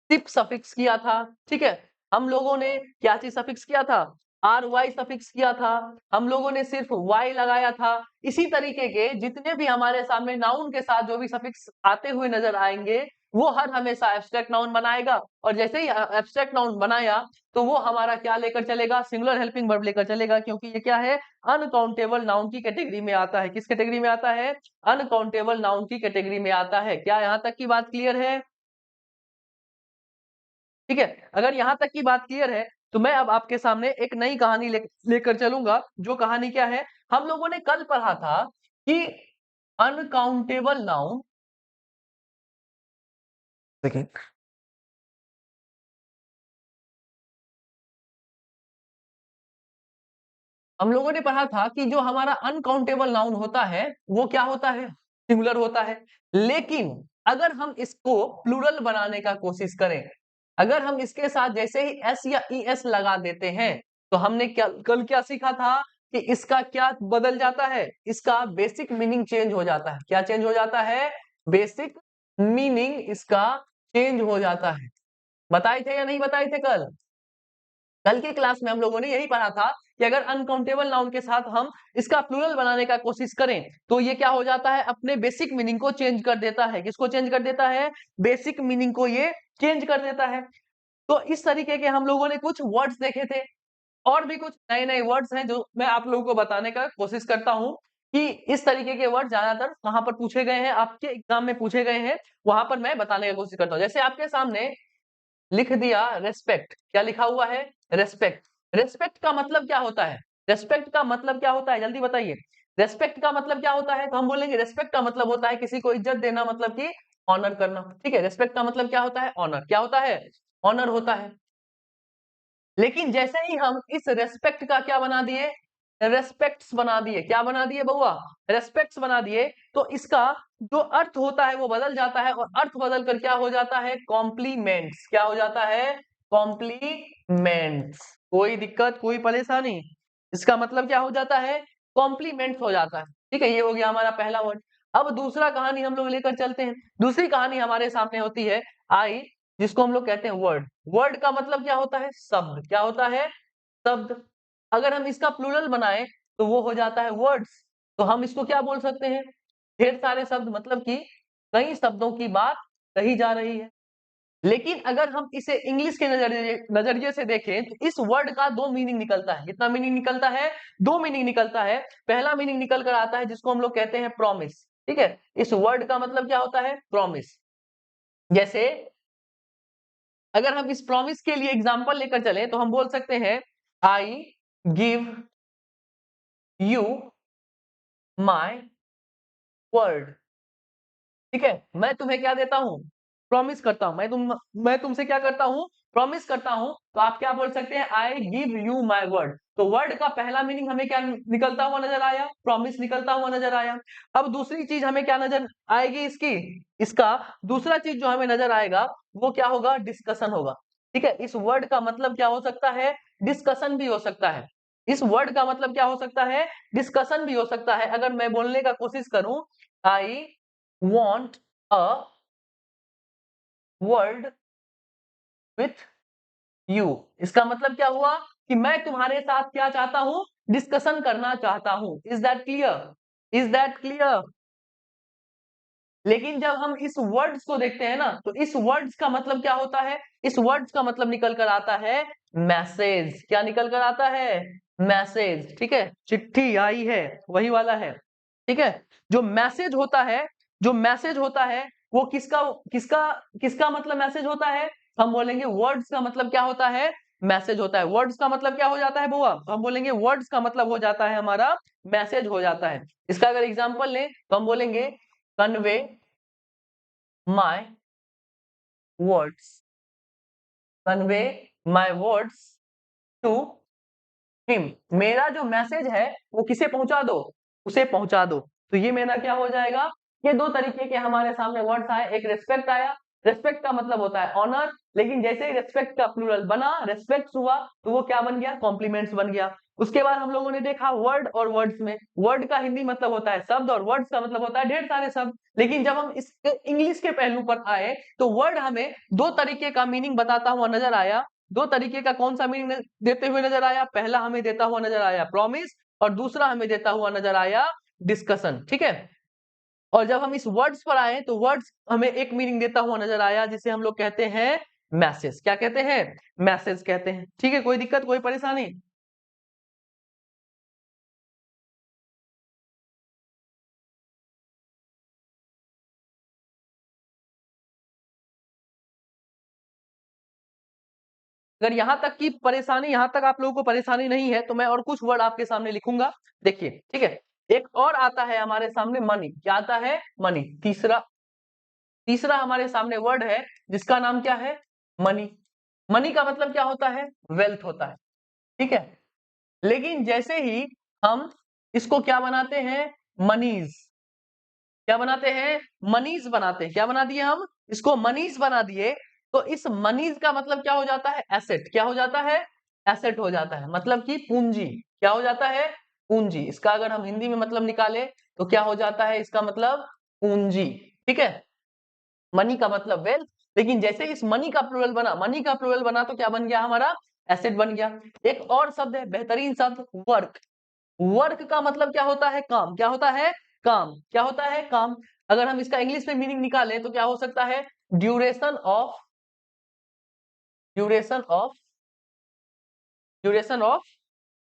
सिप सफिक्स किया था, ठीक है। हम लोगों ने क्या चीज सफिक्स किया था, आर वाई सफिक्स किया था। हम लोगों ने सिर्फ वाई लगाया था। इसी तरीके के जितने भी हमारे सामने नाउन के साथ जो भी सफिक्स आते हुए नजर आएंगे, वो हर हमेशा एब्स्ट्रैक्ट नाउन बनाएगा। और जैसे ही एब्स्ट्रैक्ट नाउन बनाया, तो वो हमारा क्या लेकर चलेगा, सिंगुलर हेल्पिंग वर्ब लेकर चलेगा, क्योंकि ये क्या है, अनकाउंटेबल नाउन की कैटेगरी में आता है। किस कैटेगरी में आता है, अनकाउंटेबल नाउन की कैटेगरी में आता है। क्या यहाँ तक की बात क्लियर है, ठीक है। अगर यहाँ तक की बात क्लियर है, तो मैं अब आपके सामने एक नई कहानी लेकर चलूंगा। जो कहानी क्या है, हम लोगों ने कल पढ़ा था कि अनकाउंटेबल नाउन, देखिए हम लोगों ने पढ़ा था कि जो हमारा अनकाउंटेबल नाउन होता है, वो क्या होता है, सिंगुलर होता है। लेकिन अगर हम इसको प्लूरल बनाने का कोशिश करें, अगर हम इसके साथ जैसे ही एस या ई एस लगा देते हैं, तो हमने क्या कल क्या सीखा था कि इसका क्या बदल जाता है, इसका बेसिक मीनिंग चेंज हो जाता है। क्या चेंज हो जाता है, बेसिक मीनिंग इसका चेंज हो जाता है। बताए थे या नहीं बताए थे कल? कल की क्लास में हम लोगों ने यही पढ़ा था कि अगर अनकाउंटेबल नाउन के साथ हम इसका प्लूरल बनाने का कोशिश करें, तो ये क्या हो जाता है, अपने बेसिक मीनिंग को चेंज कर देता है। किसको चेंज कर देता है, बेसिक मीनिंग को ये चेंज कर देता है। तो इस तरीके के हम लोगों ने कुछ वर्ड्स देखे थे, और भी कुछ नए नए वर्ड्स हैं जो मैं आप लोगों को बताने का कोशिश करता हूँ कि इस तरीके के वर्ड ज्यादातर कहाँ पर पूछे गए हैं, आपके एग्जाम में पूछे गए हैं, वहां पर मैं बताने की कोशिश करता हूँ। जैसे आपके सामने लिख दिया रेस्पेक्ट, क्या लिखा हुआ है, रेस्पेक्ट। रेस्पेक्ट का मतलब क्या होता है, रेस्पेक्ट का मतलब क्या होता है, जल्दी बताइए। रेस्पेक्ट का मतलब क्या होता है, तो हम बोलेंगे रेस्पेक्ट का मतलब होता है किसी को इज्जत देना, मतलब कि ऑनर करना, ठीक है। रेस्पेक्ट का मतलब क्या होता है, ऑनर। क्या होता है, ऑनर होता है। लेकिन जैसे ही हम इस रेस्पेक्ट का क्या बना दिए, रेस्पेक्ट्स बना दिए, क्या बना दिए बउआ, रेस्पेक्ट्स बना दिए, तो इसका जो अर्थ होता है वो बदल जाता है, और अर्थ बदल कर क्या हो जाता है, कॉम्प्लीमेंट्स। क्या हो जाता है, कॉम्प्लीमेंट्स। कोई दिक्कत, कोई परेशानी, इसका मतलब क्या हो जाता है, कॉम्प्लीमेंट्स हो जाता है, ठीक है। ये हो गया हमारा पहला वर्ड। अब दूसरा कहानी हम लोग लेकर चलते हैं। दूसरी कहानी हमारे सामने होती है आई, जिसको हम लोग कहते हैं वर्ड। वर्ड का मतलब क्या होता है, शब्द। क्या होता है, शब्द। अगर हम इसका प्लूरल बनाए, तो वो हो जाता है वर्ड्स। तो हम इसको क्या बोल सकते हैं, ढेर सारे शब्द, मतलब कि कई शब्दों की बात कही जा रही है। लेकिन अगर हम इसे इंग्लिश के नजरिए नजरिए से देखें, तो इस वर्ड का दो मीनिंग निकलता है। कितना मीनिंग निकलता है, दो मीनिंग निकलता है। पहला मीनिंग निकल कर आता है जिसको हम लोग कहते हैं प्रॉमिस, ठीक है। इस वर्ड का मतलब क्या होता है, प्रॉमिस। जैसे अगर हम इस प्रॉमिस के लिए एग्जांपल लेकर चले, तो हम बोल सकते हैं I give you my word, ठीक है। मैं तुम्हें क्या देता हूं, प्रॉमिस करता हूं। मैं तुमसे क्या करता हूं, प्रॉमिस करता हूं, तो आप क्या बोल सकते हैं, I give you my word. तो वर्ड का पहला मीनिंग हमें क्या निकलता हुआ नजर आया, प्रॉमिस निकलता हुआ नजर आया। अब दूसरी चीज हमें क्या नजर आएगी इसकी, इसका दूसरा चीज जो हमें नजर आएगा वो क्या होगा, डिस्कशन होगा। ठीक है, इस वर्ड का मतलब क्या हो सकता है, डिस्कशन भी हो सकता है। इस वर्ड का मतलब क्या हो सकता है, डिस्कशन भी हो सकता है। अगर मैं बोलने का कोशिश करूं, I want a word with you, इसका मतलब क्या हुआ कि मैं तुम्हारे साथ क्या चाहता हूं, डिस्कशन करना चाहता हूं। Is that clear, is that clear. लेकिन जब हम इस वर्ड्स को देखते हैं ना, तो इस वर्ड्स का मतलब क्या होता है, इस वर्ड्स का मतलब निकल कर आता है मैसेज। क्या निकल कर आता है, मैसेज। ठीक है, चिट्ठी आई है, वही वाला है। ठीक है, जो मैसेज होता है, जो मैसेज होता है वो किसका किसका किसका मतलब मैसेज होता है, हम बोलेंगे वर्ड्स का मतलब क्या होता है, मैसेज होता है। वर्ड्स का मतलब क्या हो जाता है बुआ, हम बोलेंगे वर्ड्स का मतलब हो जाता है हमारा मैसेज हो जाता है। इसका अगर एग्जांपल लें तो हम बोलेंगे convey my words, convey my words to him, मेरा जो मैसेज है वो किसे पहुंचा दो, उसे पहुंचा दो। तो ये मेरा क्या हो जाएगा, ये दो तरीके के हमारे सामने वर्ड्स आए। एक रेस्पेक्ट आया, रेस्पेक्ट का मतलब होता है ऑनर, लेकिन जैसे ही रेस्पेक्ट का प्लूरल बना, रेस्पेक्ट हुआ, तो वो क्या बन गया, कॉम्प्लीमेंट्स बन गया। उसके बाद हम लोगों ने देखा वर्ड और वर्ड्स में, वर्ड का हिंदी मतलब होता है शब्द और वर्ड्स का मतलब होता है ढेर सारे शब्द। लेकिन जब हम इस इंग्लिश के पहलू पर आए तो वर्ड हमें दो तरीके का मीनिंग बताता हुआ नजर आया। दो तरीके का कौन सा मीनिंग देते हुए नजर आया, पहला हमें देता हुआ नजर आया प्रॉमिस, और दूसरा हमें देता हुआ नजर आया डिस्कशन। ठीक है, और जब हम इस वर्ड्स पर आए तो वर्ड्स हमें एक मीनिंग देता हुआ नजर आया जिसे हम लोग कहते हैं मैसेज। क्या कहते हैं, मैसेज कहते हैं। ठीक है, कोई दिक्कत कोई परेशानी। अगर यहां तक की परेशानी, यहां तक आप लोगों को परेशानी नहीं है तो मैं और कुछ वर्ड आपके सामने लिखूंगा, देखिए। ठीक है, एक और आता है हमारे सामने मनी। क्या आता है, मनी। तीसरा, तीसरा हमारे सामने वर्ड है जिसका नाम क्या है, मनी। मनी का मतलब क्या होता है, वेल्थ होता है। ठीक है, लेकिन जैसे ही हम इसको क्या बनाते हैं, मनीज, क्या बनाते हैं, मनीज बनाते हैं। क्या बना दिए हम, इसको मनीज बना दिए। तो इस मनीज का मतलब क्या हो जाता है, एसेट। क्या हो जाता है, एसेट हो जाता है, मतलब कि पूंजी। क्या हो जाता है, पूंजी। इसका अगर हम हिंदी में मतलब निकाले तो क्या हो जाता है, इसका मतलब पूंजी। ठीक है, मनी का मतलब वेल्थ, लेकिन जैसे इस मनी का प्लूरल बना, मनी का प्लूरल बना तो क्या बन गया हमारा, एसेट बन गया। एक और शब्द है, बेहतरीन शब्द, वर्क। वर्क का मतलब क्या होता है, काम। क्या होता है, काम। क्या होता है, काम। अगर हम इसका इंग्लिश में मीनिंग निकालें तो क्या हो सकता है, duration of, duration of, duration of,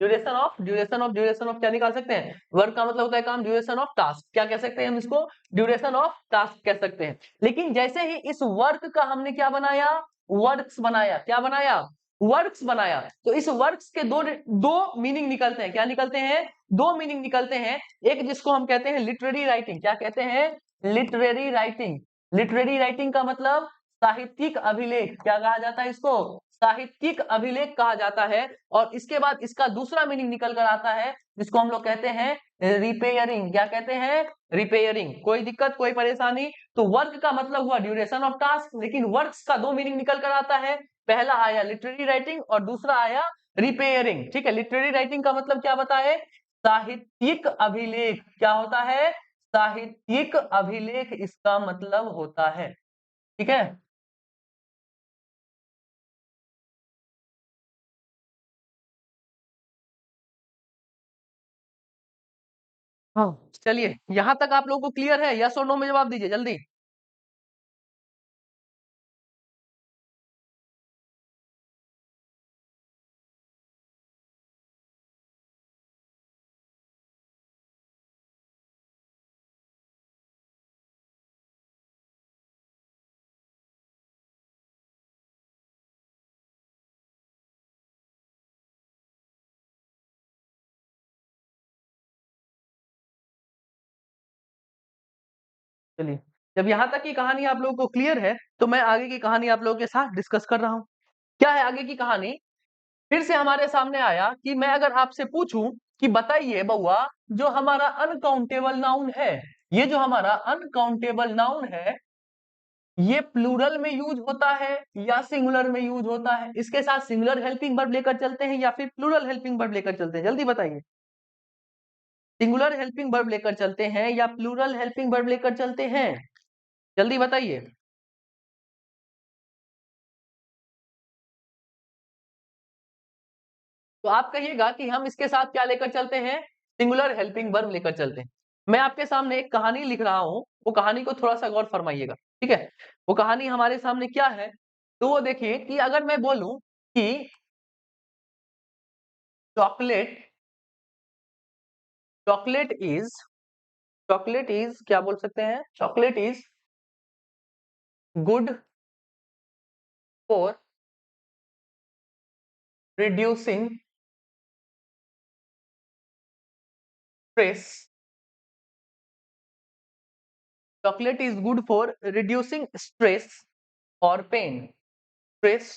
duration of, duration of, duration of क्या निकाल सकते हैं, वर्क का मतलब होता है काम, ड्यूरेशन ऑफ टास्क क्या कह सकते हैं हम इसको, ड्यूरेशन ऑफ टास्क कह सकते हैं। लेकिन जैसे ही इस वर्क का हमने क्या बनाया, वर्क्स बनाया। क्या बनाया, वर्क्स बनाया। तो इस वर्क्स के दो दो मीनिंग निकलते हैं। क्या निकलते हैं, दो मीनिंग निकलते हैं। एक जिसको हम कहते हैं लिटरेरी राइटिंग। क्या कहते हैं, लिटरेरी राइटिंग। लिटरेरी राइटिंग का मतलब साहित्यिक अभिलेख। क्या कहा जाता है इसको, साहित्यिक अभिलेख कहा जाता है। और इसके बाद इसका दूसरा मीनिंग निकल कर आता है जिसको हम लोग कहते हैं रिपेयरिंग। क्या कहते हैं, रिपेयरिंग। कोई दिक्कत कोई परेशानी। तो वर्क का मतलब हुआ ड्यूरेशन ऑफ टास्क, लेकिन वर्क्स का दो मीनिंग निकल कर आता है। पहला आया लिटरेरी राइटिंग और दूसरा आया रिपेयरिंग। ठीक है, लिटरेरी राइटिंग का मतलब क्या बताए, साहित्यिक अभिलेख। क्या होता है, साहित्यिक अभिलेख इसका मतलब होता है। ठीक है, हाँ चलिए, यहां तक आप लोगों को क्लियर है, यस और नो में जवाब दीजिए जल्दी। चलिए, जब यहाँ तक की कहानी आप लोगों को क्लियर है तो मैं आगे की कहानी आप लोगों के साथ डिस्कस कर रहा हूँ। क्या है आगे की कहानी? फिर से हमारे सामने आया कि मैं अगर आपसे पूछूं कि बताइए बउआ, जो हमारा अनकाउंटेबल नाउन है, ये जो हमारा अनकाउंटेबल नाउन है, ये प्लूरल में यूज होता है या सिंगुलर में यूज होता है? इसके साथ सिंगुलर हेल्पिंग वर्ब लेकर चलते हैं या फिर प्लूरल हेल्पिंग वर्ब लेकर चलते हैं? जल्दी बताइए। सिंगुलर हेल्पिंग वर्ब लेकर चलते हैं या प्लूरल हेल्पिंग वर्ब लेकर चलते हैं? जल्दी बताइए। तो आप कहिएगा कि हम इसके साथ क्या लेकर चलते हैं? सिंगुलर हेल्पिंग वर्ब लेकर चलते हैं। मैं आपके सामने एक कहानी लिख रहा हूं, वो कहानी को थोड़ा सा गौर फरमाइएगा, ठीक है? वो कहानी हमारे सामने क्या है? तो वो देखिए कि अगर मैं बोलूं कि chocolate chocolate is chocolate is क्या बोल सकते हैं? Chocolate is good for reducing stress. Chocolate is good for reducing stress और पेन। स्ट्रेस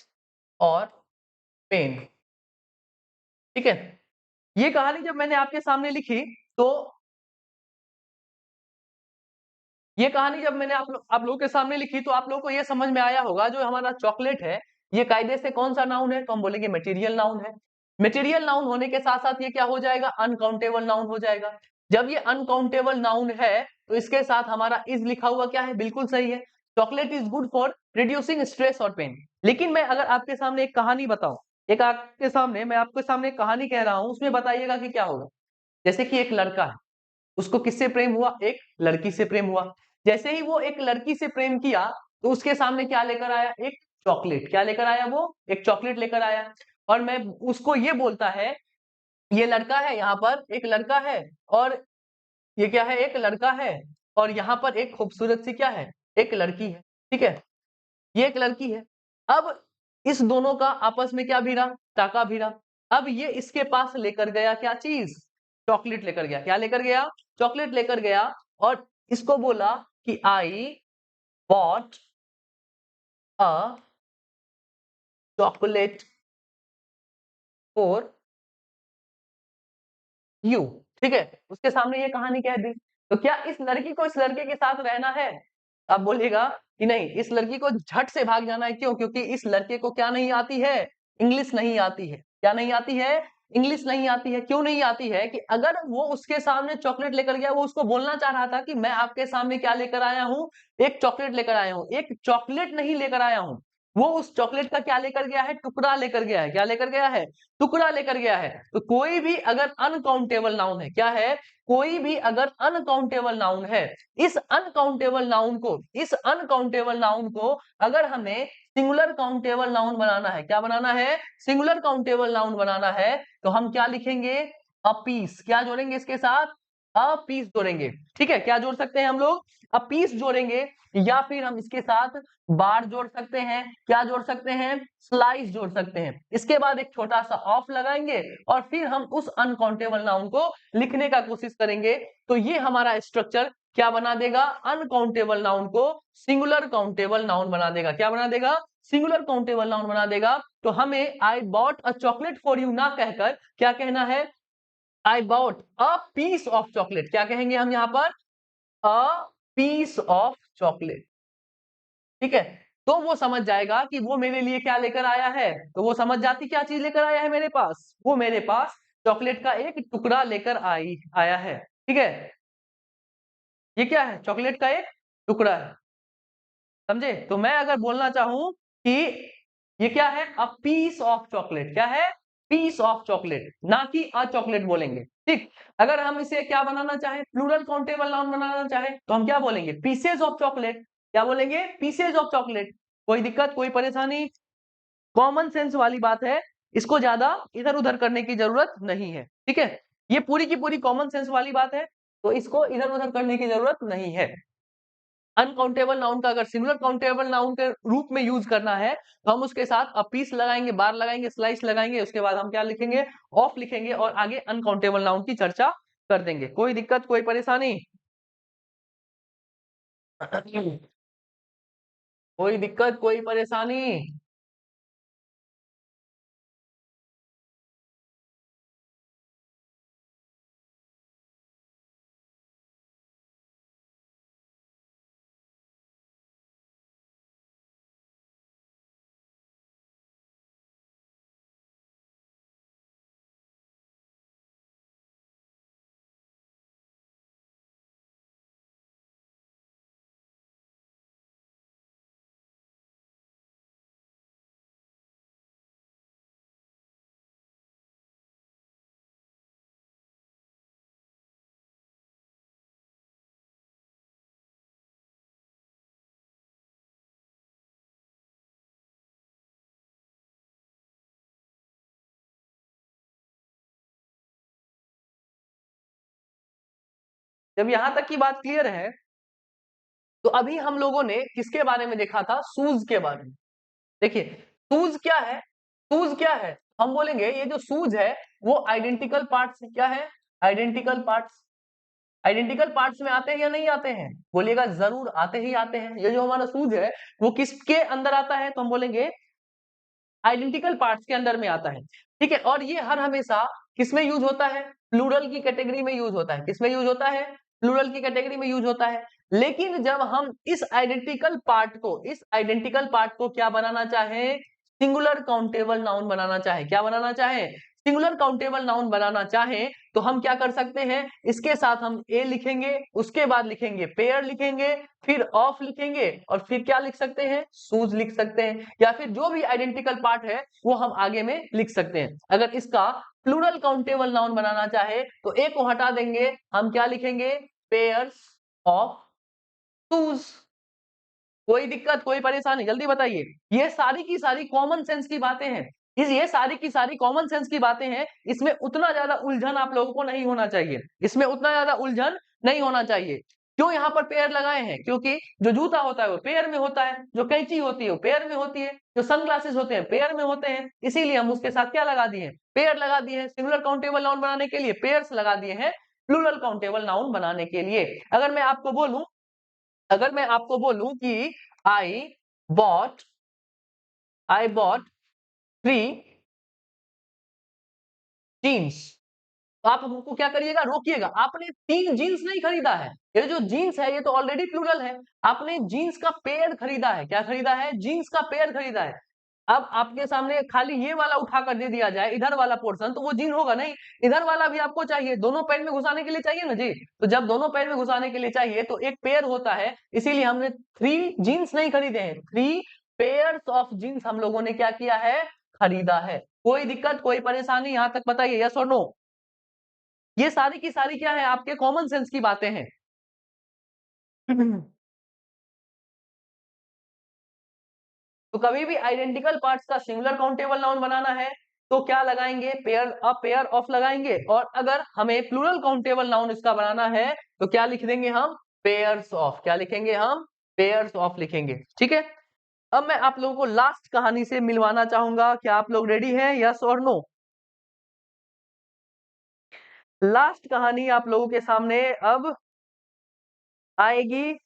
और पेन, ठीक है? ये कहानी जब मैंने आपके सामने लिखी, तो ये कहानी जब मैंने आप लोगों के सामने लिखी, तो आप लोगों को ये समझ में आया होगा जो हमारा चॉकलेट है, ये कायदे से कौन सा नाउन है? तो हम बोलेंगे मटेरियल नाउन है। मटेरियल नाउन होने के साथ साथ ये क्या हो जाएगा? अनकाउंटेबल नाउन हो जाएगा। जब ये अनकाउंटेबल नाउन है, तो इसके साथ हमारा इज लिखा हुआ क्या है? बिल्कुल सही है। Chocolate is good for reducing stress और पेन। लेकिन मैं अगर आपके सामने एक कहानी बताऊं, मैं आपके सामने एक कहानी कह रहा हूं, उसमें बताइएगा कि क्या होगा। जैसे कि एक लड़का है, उसको किससे प्रेम हुआ? एक लड़की से प्रेम हुआ। जैसे ही वो एक लड़की से प्रेम किया, तो उसके सामने क्या लेकर आया? एक चॉकलेट। क्या लेकर आया? वो एक चॉकलेट लेकर आया। और मैं उसको ये बोलता है, ये लड़का है, यहाँ पर एक लड़का है, और ये क्या है? एक लड़का है, और यहाँ पर एक खूबसूरत सी क्या है? एक लड़की है, ठीक है? ये एक लड़की है। अब इस दोनों का आपस में क्या भिड़ा? टाका भिड़ा। अब ये इसके पास लेकर गया क्या चीज? चॉकलेट लेकर गया। क्या लेकर गया? चॉकलेट लेकर गया। और इसको बोला कि I bought a chocolate for you, ठीक है? उसके सामने ये कहानी कह दी। तो क्या इस लड़की को इस लड़के के साथ रहना है? आप बोलिएगा कि नहीं, इस लड़की को झट से भाग जाना है। क्यों? क्योंकि इस लड़के को क्या नहीं आती है? इंग्लिश नहीं आती है। क्या नहीं आती है? इंग्लिश नहीं आती है। क्यों नहीं आती है? कि अगर वो उसके सामने चॉकलेट लेकर गया, वो उसको बोलना चाह रहा था कि मैं आपके सामने क्या लेकर आया हूं? एक चॉकलेट लेकर आया हूं। एक चॉकलेट नहीं लेकर आया हूं, वो उस चॉकलेट का क्या लेकर गया है? टुकड़ा लेकर गया है। क्या लेकर गया है? टुकड़ा लेकर गया है। तो कोई भी अगर अनकाउंटेबल नाउन है, क्या है? कोई भी अगर अनकाउंटेबल नाउन है, इस अनकाउंटेबल नाउन को अगर हमें सिंगुलर काउंटेबल नाउन बनाना है, क्या बनाना है? सिंगुलर काउंटेबल नाउन बनाना है, तो हम क्या लिखेंगे? A piece. क्या जोड़ेंगे इसके साथ? अ पीस जोड़ेंगे, ठीक है? क्या जोड़ सकते हैं हम लोग? अ पीस जोड़ेंगे, या फिर हम इसके साथ बार जोड़ सकते हैं। क्या जोड़ सकते हैं? स्लाइस जोड़ सकते हैं। इसके बाद एक छोटा सा ऑफ लगाएंगे, और फिर हम उस अनकाउंटेबल नाउन को लिखने का कोशिश करेंगे। तो ये हमारा स्ट्रक्चर क्या बना देगा? अनकाउंटेबल नाउन को सिंगुलर काउंटेबल नाउन बना देगा। क्या बना देगा? सिंगुलर काउंटेबल नाउन बना देगा। तो हमें I bought a chocolate for you ना कहकर क्या कहना है? I bought a piece of chocolate. क्या कहेंगे हम यहाँ पर? अ पीस ऑफ चॉकलेट, ठीक है? तो वो समझ जाएगा कि वो मेरे लिए क्या लेकर आया है। तो वो समझ जाती क्या चीज लेकर आया है मेरे पास? वो मेरे पास चॉकलेट का एक टुकड़ा लेकर आया है, ठीक है? ये क्या है? चॉकलेट का एक टुकड़ा है। समझे? तो मैं अगर बोलना चाहूं कि ये क्या है? A piece of chocolate. क्या है? पीस ऑफ चॉकलेट, ना कि अ चॉकलेट बोलेंगे, ठीक? अगर हम इसे क्या बनाना चाहें? प्लूरल काउंटेबल नाउन बनाना चाहें, तो हम क्या बोलेंगे? Pieces of chocolate. क्या बोलेंगे? Pieces of chocolate. कोई दिक्कत, कोई परेशानी? कॉमन सेंस वाली बात है, इसको ज्यादा इधर उधर करने की जरूरत नहीं है, ठीक है? ये पूरी की पूरी कॉमन सेंस वाली बात है, तो इसको इधर उधर करने की जरूरत नहीं है। अनकाउंटेबल नाउन का अगर सिंगुलर काउंटेबल नाउन के रूप में यूज करना है, तो हम उसके साथ अ पीस लगाएंगे, बार लगाएंगे, स्लाइस लगाएंगे, उसके बाद हम क्या लिखेंगे? ऑफ लिखेंगे, और आगे अनकाउंटेबल नाउन की चर्चा कर देंगे। कोई दिक्कत, कोई परेशानी? कोई दिक्कत, कोई परेशानी? जब यहां तक की बात क्लियर है, तो अभी हम लोगों ने किसके बारे में देखा था? शूज के बारे में। देखिए शूज क्या है? शूज क्या है? हम बोलेंगे ये जो शूज है वो आइडेंटिकल पार्ट्स क्या है? Identical parts. आइडेंटिकल पार्ट्स में आते हैं या नहीं आते हैं? बोलिएगा जरूर आते ही आते हैं। ये जो हमारा शूज है वो किसके अंदर आता है? तो हम बोलेंगे आइडेंटिकल पार्ट्स के अंदर में आता है। ठीक है, और ये हर हमेशा किसमें यूज होता है? प्लूरल की कैटेगरी में यूज होता है। किसमें यूज होता है? प्लूरल की कैटेगरी में यूज होता है। लेकिन जब हम इस आइडेंटिकल पार्ट को क्या बनाना चाहे? सिंगुलर काउंटेबल नाउन बनाना चाहे। क्या बनाना चाहे? सिंगुलर काउंटेबल नाउन बनाना चाहे तो हम क्या कर सकते हैं? इसके साथ हम ए लिखेंगे, उसके बाद लिखेंगे पेयर लिखेंगे, फिर ऑफ लिखेंगे और फिर क्या लिख सकते हैं? शूज लिख सकते हैं, या फिर जो भी आइडेंटिकल पार्ट है वो हम आगे में लिख सकते हैं। अगर इसका प्लूरल काउंटेबल नाउन बनाना चाहे तो ए को हटा देंगे, हम क्या लिखेंगे? Pairs of shoes. कोई दिक्कत, कोई परेशानी? जल्दी बताइए। ये सारी की सारी कॉमन सेंस की बातें हैं। ये सारी की सारी कॉमन सेंस की बातें हैं। इसमें उतना ज्यादा उलझन आप लोगों को नहीं होना चाहिए। इसमें उतना ज्यादा उलझन नहीं होना चाहिए। क्यों यहाँ पर पेयर लगाए हैं? क्योंकि जो जूता होता है वो पेयर में होता है, जो कैंची होती है वो पेयर में होती है, जो सनग्लासेस होते हैं पेयर में होते हैं, इसीलिए हम उसके साथ क्या लगा दिए हैं? पेयर लगा दिए हैं। सिंगुलर काउंटेबल नाउन बनाने के लिए पेयर्स लगा दिए हैं, प्लूरल काउंटेबल नाउन बनाने के लिए। अगर मैं आपको बोलूं कि I bought I bought 3 jeans, तो आप हमको क्या करिएगा? रोकिएगा। आपने 3 जीन्स नहीं खरीदा है। ये जो जीन्स है ये तो ऑलरेडी प्लूरल है। आपने जीन्स का पेयर खरीदा है। क्या खरीदा है? जीन्स का पेयर खरीदा है। अब आपके सामने खाली ये वाला उठाकर दे दिया जाए, इधर वाला पोर्शन, तो वो जीन होगा नहीं। इधर वाला भी आपको चाहिए, दोनों पैर में घुसाने के लिए चाहिए ना जी। तो जब दोनों पैर में घुसाने के लिए चाहिए तो एक पेयर होता है, इसीलिए हमने 3 जीन्स नहीं खरीदे हैं, 3 पेयर्स ऑफ जीन्स हम लोगों ने क्या किया है? खरीदा है। कोई दिक्कत, कोई परेशानी यहां तक बताइए, यस और नो? ये सारी की सारी क्या है? आपके कॉमन सेंस की बातें हैं। तो कभी भी आइडेंटिकल पार्ट्स का सिंगुलर काउंटेबल नाउन बनाना है तो क्या लगाएंगे? पेयर ऑफ लगाएंगे। और अगर हमें प्लूरल काउंटेबल नाउन इसका बनाना है तो क्या लिख देंगे हम? Pairs of. क्या लिखेंगे हम? पेयर्स ऑफ लिखेंगे। ठीक है, अब मैं आप लोगों को लास्ट कहानी से मिलवाना चाहूंगा। क्या आप लोग रेडी हैं? यस और नो? लास्ट कहानी आप लोगों के सामने अब आएगी,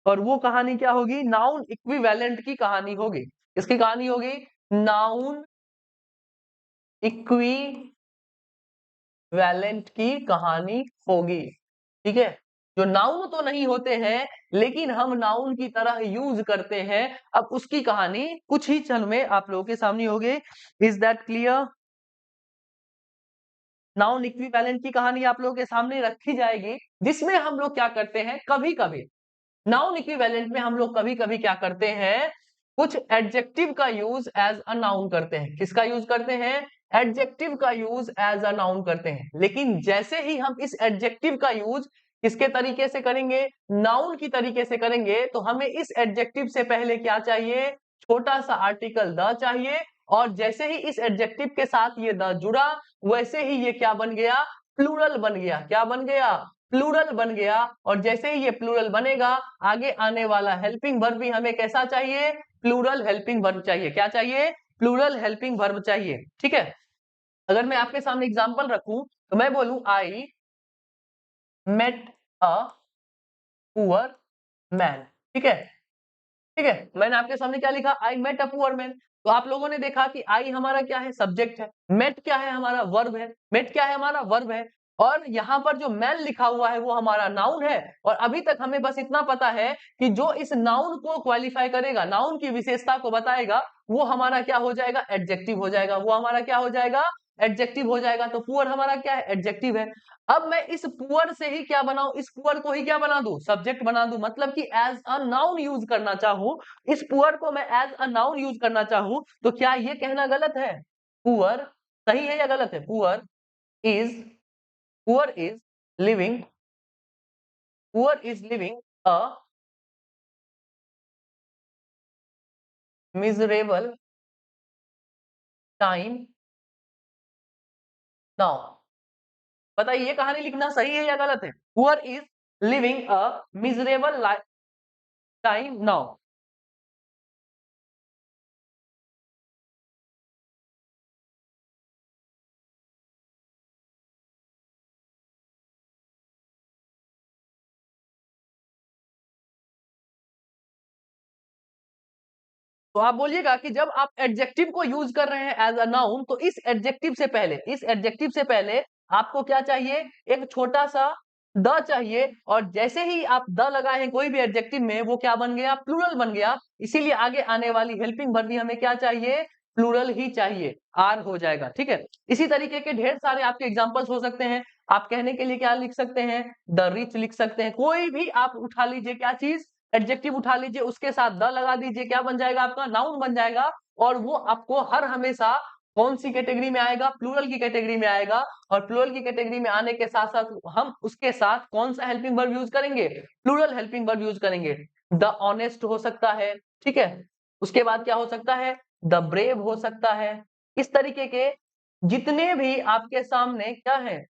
और वो कहानी क्या होगी? नाउन इक्विवेलेंट की कहानी होगी। किसकी कहानी होगी? नाउन इक्विवेलेंट की कहानी होगी। ठीक है, जो नाउन तो नहीं होते हैं लेकिन हम नाउन की तरह यूज करते हैं, अब उसकी कहानी कुछ ही क्षण में आप लोगों के सामने होगी। Is that clear? Noun equivalent की कहानी आप लोगों के सामने रखी जाएगी, जिसमें हम लोग क्या करते हैं? कभी कभी नाउन इक्विवेलेंट में हम लोग कभी कभी क्या करते हैं? कुछ एडजेक्टिव का यूज एज अ नाउन करते हैं। किसका यूज करते हैं? एडजेक्टिव का यूज एज अ नाउन करते हैं। लेकिन जैसे ही हम इस एडजेक्टिव का यूज किसके तरीके से करेंगे? नाउन की तरीके से करेंगे, तो हमें इस एडजेक्टिव से पहले क्या चाहिए? छोटा सा आर्टिकल द चाहिए। और जैसे ही इस एडजेक्टिव के साथ ये द जुड़ा, वैसे ही ये क्या बन गया? प्लूरल बन गया। क्या बन गया? प्लूरल बन गया। और जैसे ही ये प्लूरल बनेगा, आगे आने वाला हेल्पिंग वर्ब भी हमें कैसा चाहिए? प्लूरल हेल्पिंग वर्ब चाहिए। क्या चाहिए? प्लूरल हेल्पिंग वर्ब चाहिए। ठीक है, अगर मैं आपके सामने एग्जांपल रखूं तो मैं बोलूं I met a poor man. ठीक है, ठीक है, मैंने आपके सामने क्या लिखा? I met a poor man. तो आप लोगों ने देखा कि आई हमारा क्या है? सब्जेक्ट है। मेट क्या है? हमारा वर्ब है। मेट क्या है? हमारा वर्ब है। और यहाँ पर जो मैन लिखा हुआ है वो हमारा नाउन है। और अभी तक हमें बस इतना पता है कि जो इस नाउन को क्वालिफाई करेगा, नाउन की विशेषता को बताएगा, वो हमारा क्या हो जाएगा? एडजेक्टिव हो जाएगा। वो हमारा क्या हो जाएगा? एडजेक्टिव हो जाएगा। तो पुअर हमारा क्या है? एडजेक्टिव है। अब मैं इस पुअर से ही क्या बनाऊं? इस पुअर को ही क्या बना दूं? सब्जेक्ट बना दूं। मतलब कि एज अ नाउन यूज करना चाहूं, इस पुअर को मैं एज अ नाउन यूज करना चाहूं, तो क्या ये कहना गलत है? पुअर सही है या गलत है? Is poor is living poor is living a miserable time now. बताइए ये कहानी लिखना सही है या गलत है? Poor is living a miserable time now. तो आप बोलिएगा कि जब आप एडजेक्टिव को यूज कर रहे हैं एज अ नाउन, तो इस एडजेक्टिव से पहले आपको क्या चाहिए? एक छोटा सा द चाहिए, और जैसे ही आप द लगाए हैं कोई भी एडजेक्टिव में, वो क्या बन गया? प्लूरल बन गया। इसीलिए आगे आने वाली हेल्पिंग वर्ब भी हमें क्या चाहिए? प्लूरल ही चाहिए, आर हो जाएगा। ठीक है, इसी तरीके के ढेर सारे आपके एग्जाम्पल्स हो सकते हैं। आप कहने के लिए क्या लिख सकते हैं? द रिच लिख सकते हैं। कोई भी आप उठा लीजिए, क्या चीज? एडजेक्टिव उठा लीजिए, उसके साथ द लगा दीजिए, क्या बन जाएगा? आपका नाउन बन जाएगा। और वो आपको हर हमेशा कौन सी कैटेगरी में आएगा? प्लूरल की कैटेगरी में आएगा। और प्लूरल की कैटेगरी में आने के साथ साथ हम उसके साथ कौन सा हेल्पिंग वर्ब यूज करेंगे? प्लूरल हेल्पिंग वर्ब यूज करेंगे। द ऑनेस्ट हो सकता है, ठीक है। उसके बाद क्या हो सकता है? द ब्रेव हो सकता है। इस तरीके के जितने भी आपके सामने क्या है?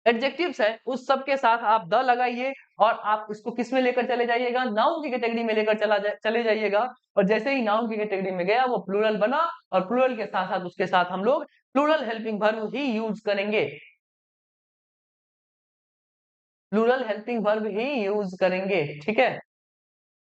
एडजेक्टिव्स है, उस सब के साथ आप द लगाइए, और आप इसको किस में लेकर चले जाइएगा? नाउन की कैटेगरी में लेकर चले जाइएगा। और जैसे ही नाउन की कैटेगरी में गया, वो प्लूरल बना, और प्लूरल के साथ साथ उसके साथ हम लोग प्लूरल हेल्पिंग वर्ब ही यूज करेंगे। प्लूरल हेल्पिंग वर्ब ही यूज करेंगे, ठीक है।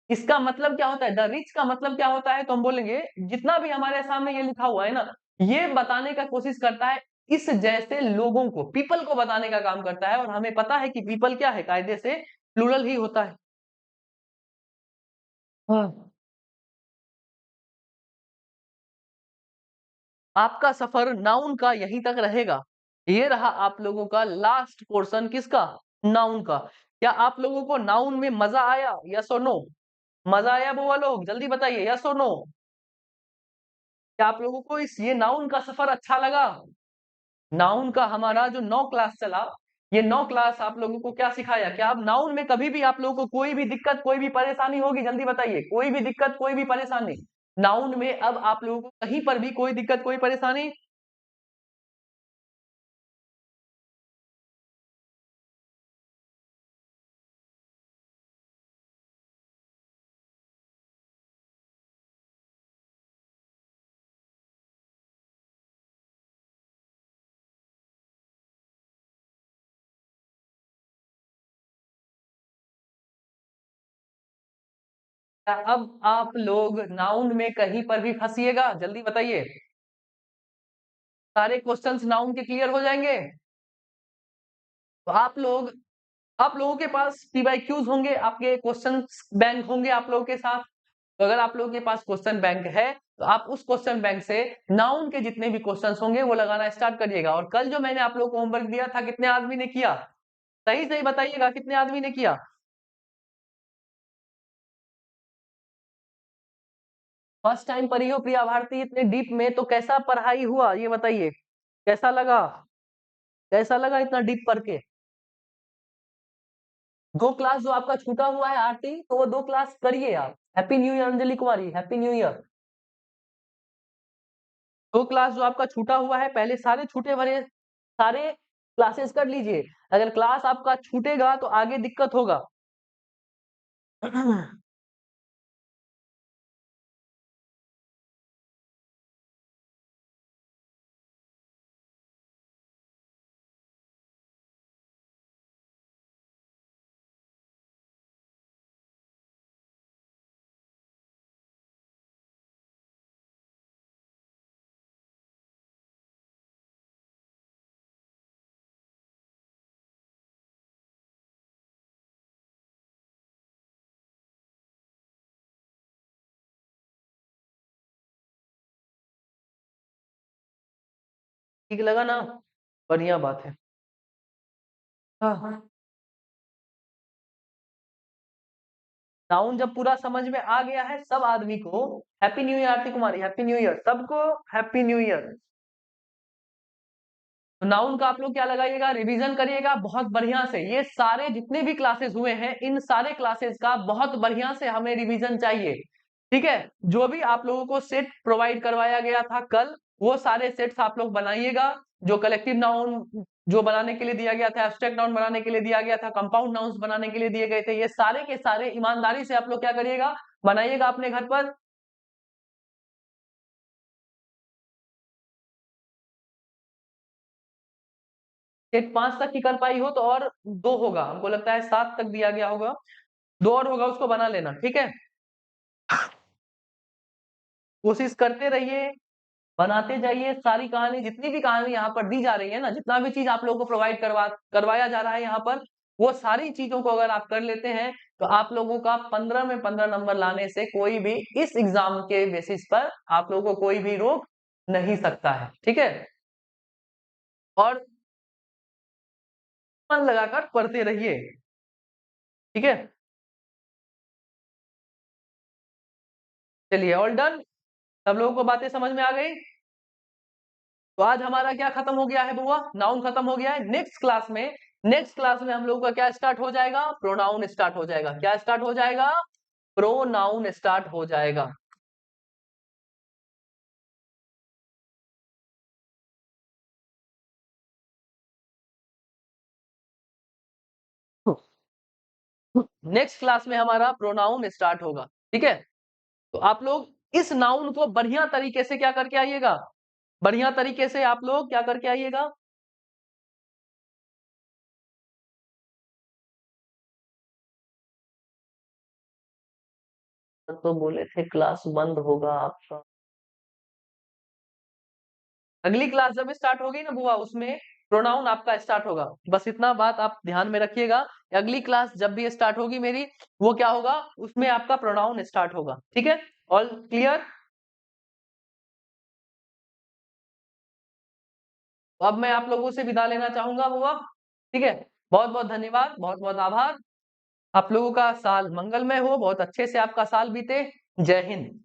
इसका मतलब क्या होता है? द रिच का मतलब क्या होता है? तो हम बोलेंगे जितना भी हमारे सामने ये लिखा हुआ है ना, ये बताने का कोशिश करता है इस जैसे लोगों को, पीपल को बताने का काम करता है। और हमें पता है कि पीपल क्या है? कायदे से प्लूरल ही होता है। हाँ। आपका सफर नाउन का यहीं तक रहेगा। ये रहा आप लोगों का लास्ट पोर्शन, किसका? नाउन का। क्या आप लोगों को नाउन में मजा आया? यस और नो? मजा आया बुआ लोग? जल्दी बताइए, यस और नो? क्या आप लोगों को इस ये नाउन का सफर अच्छा लगा? नाउन का हमारा जो 9 क्लास चला, ये 9 क्लास आप लोगों को क्या सिखाया? क्या अब नाउन में कभी भी आप लोगों को कोई भी दिक्कत, कोई भी परेशानी होगी? जल्दी बताइए, कोई भी दिक्कत, कोई भी परेशानी? नाउन में अब आप लोगों को कहीं पर भी कोई दिक्कत, कोई परेशानी? क्या अब आप लोग नाउन में कहीं पर भी फंसिएगा? जल्दी बताइए। सारे क्वेश्चंस नाउन के क्लियर हो जाएंगे? तो आप लोगों के पास पीवाईक्यूज होंगे, आपके क्वेश्चन बैंक होंगे आप लोगों के साथ। तो अगर आप लोगों के पास क्वेश्चन बैंक है, तो आप उस क्वेश्चन बैंक से नाउन के जितने भी क्वेश्चंस होंगे वो लगाना स्टार्ट करिएगा। और कल जो मैंने आप लोगों को होमवर्क दिया था, कितने आदमी ने किया? सही सही बताइएगा, कितने आदमी ने किया? फर्स्ट टाइम पढ़ी हो प्रिया भारती इतने डीप में, तो कैसा पढ़ाई हुआ ये बताइए? कैसा लगा? कैसा लगा इतना डीप पढ़ के? 2 क्लास जो आपका छूटा हुआ है आरती, तो वो 2 क्लास करिए आप। हैप्पी न्यू ईयर अंजलि कुमारी, हैप्पी न्यू ईयर। 2 क्लास जो आपका छूटा हुआ है, पहले सारे छूटे भरे सारे क्लासेस कर लीजिए। अगर क्लास आपका छूटेगा तो आगे दिक्कत होगा। ठीक लगा ना? बढ़िया बात है। हाँ हाँ। नाउन जब पूरा समझ में आ गया है सब आदमी को, happy new year Aarti Kumari, happy new year सबको, हैप्पी न्यू ईयर। तो नाउन का आप लोग क्या लगाइएगा? रिवीजन करिएगा बहुत बढ़िया से। ये सारे जितने भी क्लासेस हुए हैं, इन सारे क्लासेस का बहुत बढ़िया से हमें रिवीजन चाहिए। ठीक है, जो भी आप लोगों को सेट प्रोवाइड करवाया गया था कल, वो सारे सेट्स आप लोग बनाइएगा। जो कलेक्टिव नाउन जो बनाने के लिए दिया गया था, एब्स्ट्रैक्ट नाउन बनाने के लिए दिया गया था, कंपाउंड नाउन्स बनाने के लिए दिए गए थे, ये सारे के सारे ईमानदारी से आप लोग क्या करिएगा, बनाइएगा अपने घर पर। सेट 5 तक की कर पाई हो तो और 2 होगा, हमको लगता है 7 तक दिया गया होगा, 2 और होगा, उसको बना लेना, ठीक है। कोशिश करते रहिए, बनाते जाइए, सारी कहानी, जितनी भी कहानी यहाँ पर दी जा रही है ना, जितना भी चीज आप लोगों को प्रोवाइड करवाया जा रहा है यहाँ पर, वो सारी चीजों को अगर आप कर लेते हैं तो आप लोगों का 15 में 15 नंबर लाने से कोई भी इस एग्जाम के बेसिस पर आप लोगों को कोई भी रोक नहीं सकता है, ठीक है। और मन लगाकर पढ़ते रहिए, ठीक है। चलिए, ऑल डन, सब लोगों को बातें समझ में आ गई। तो आज हमारा क्या खत्म हो गया है बुआ, नाउन खत्म हो गया है। नेक्स्ट क्लास में हम लोगों का क्या स्टार्ट हो जाएगा, प्रोनाउन स्टार्ट हो जाएगा। क्या स्टार्ट हो जाएगा, प्रोनाउन स्टार्ट हो जाएगा। नेक्स्ट क्लास में हमारा प्रोनाउन स्टार्ट होगा, ठीक है। तो आप लोग इस नाउन को बढ़िया तरीके से क्या करके आइएगा, बढ़िया तरीके से आप लोग क्या करके आइएगा। तो बोले थे क्लास बंद होगा आपका, अगली क्लास जब स्टार्ट होगी ना बुआ, उसमें प्रोनाउन आपका स्टार्ट होगा। बस इतना बात आप ध्यान में रखिएगा, अगली क्लास जब भी स्टार्ट होगी मेरी, वो क्या होगा, उसमें आपका प्रोनाउन स्टार्ट होगा, ठीक है। All clear. तो अब मैं आप लोगों से विदा लेना चाहूंगा बुआ, ठीक है। बहुत बहुत धन्यवाद, बहुत बहुत आभार। आप लोगों का साल मंगलमय हो, बहुत अच्छे से आपका साल बीते। जय हिंद।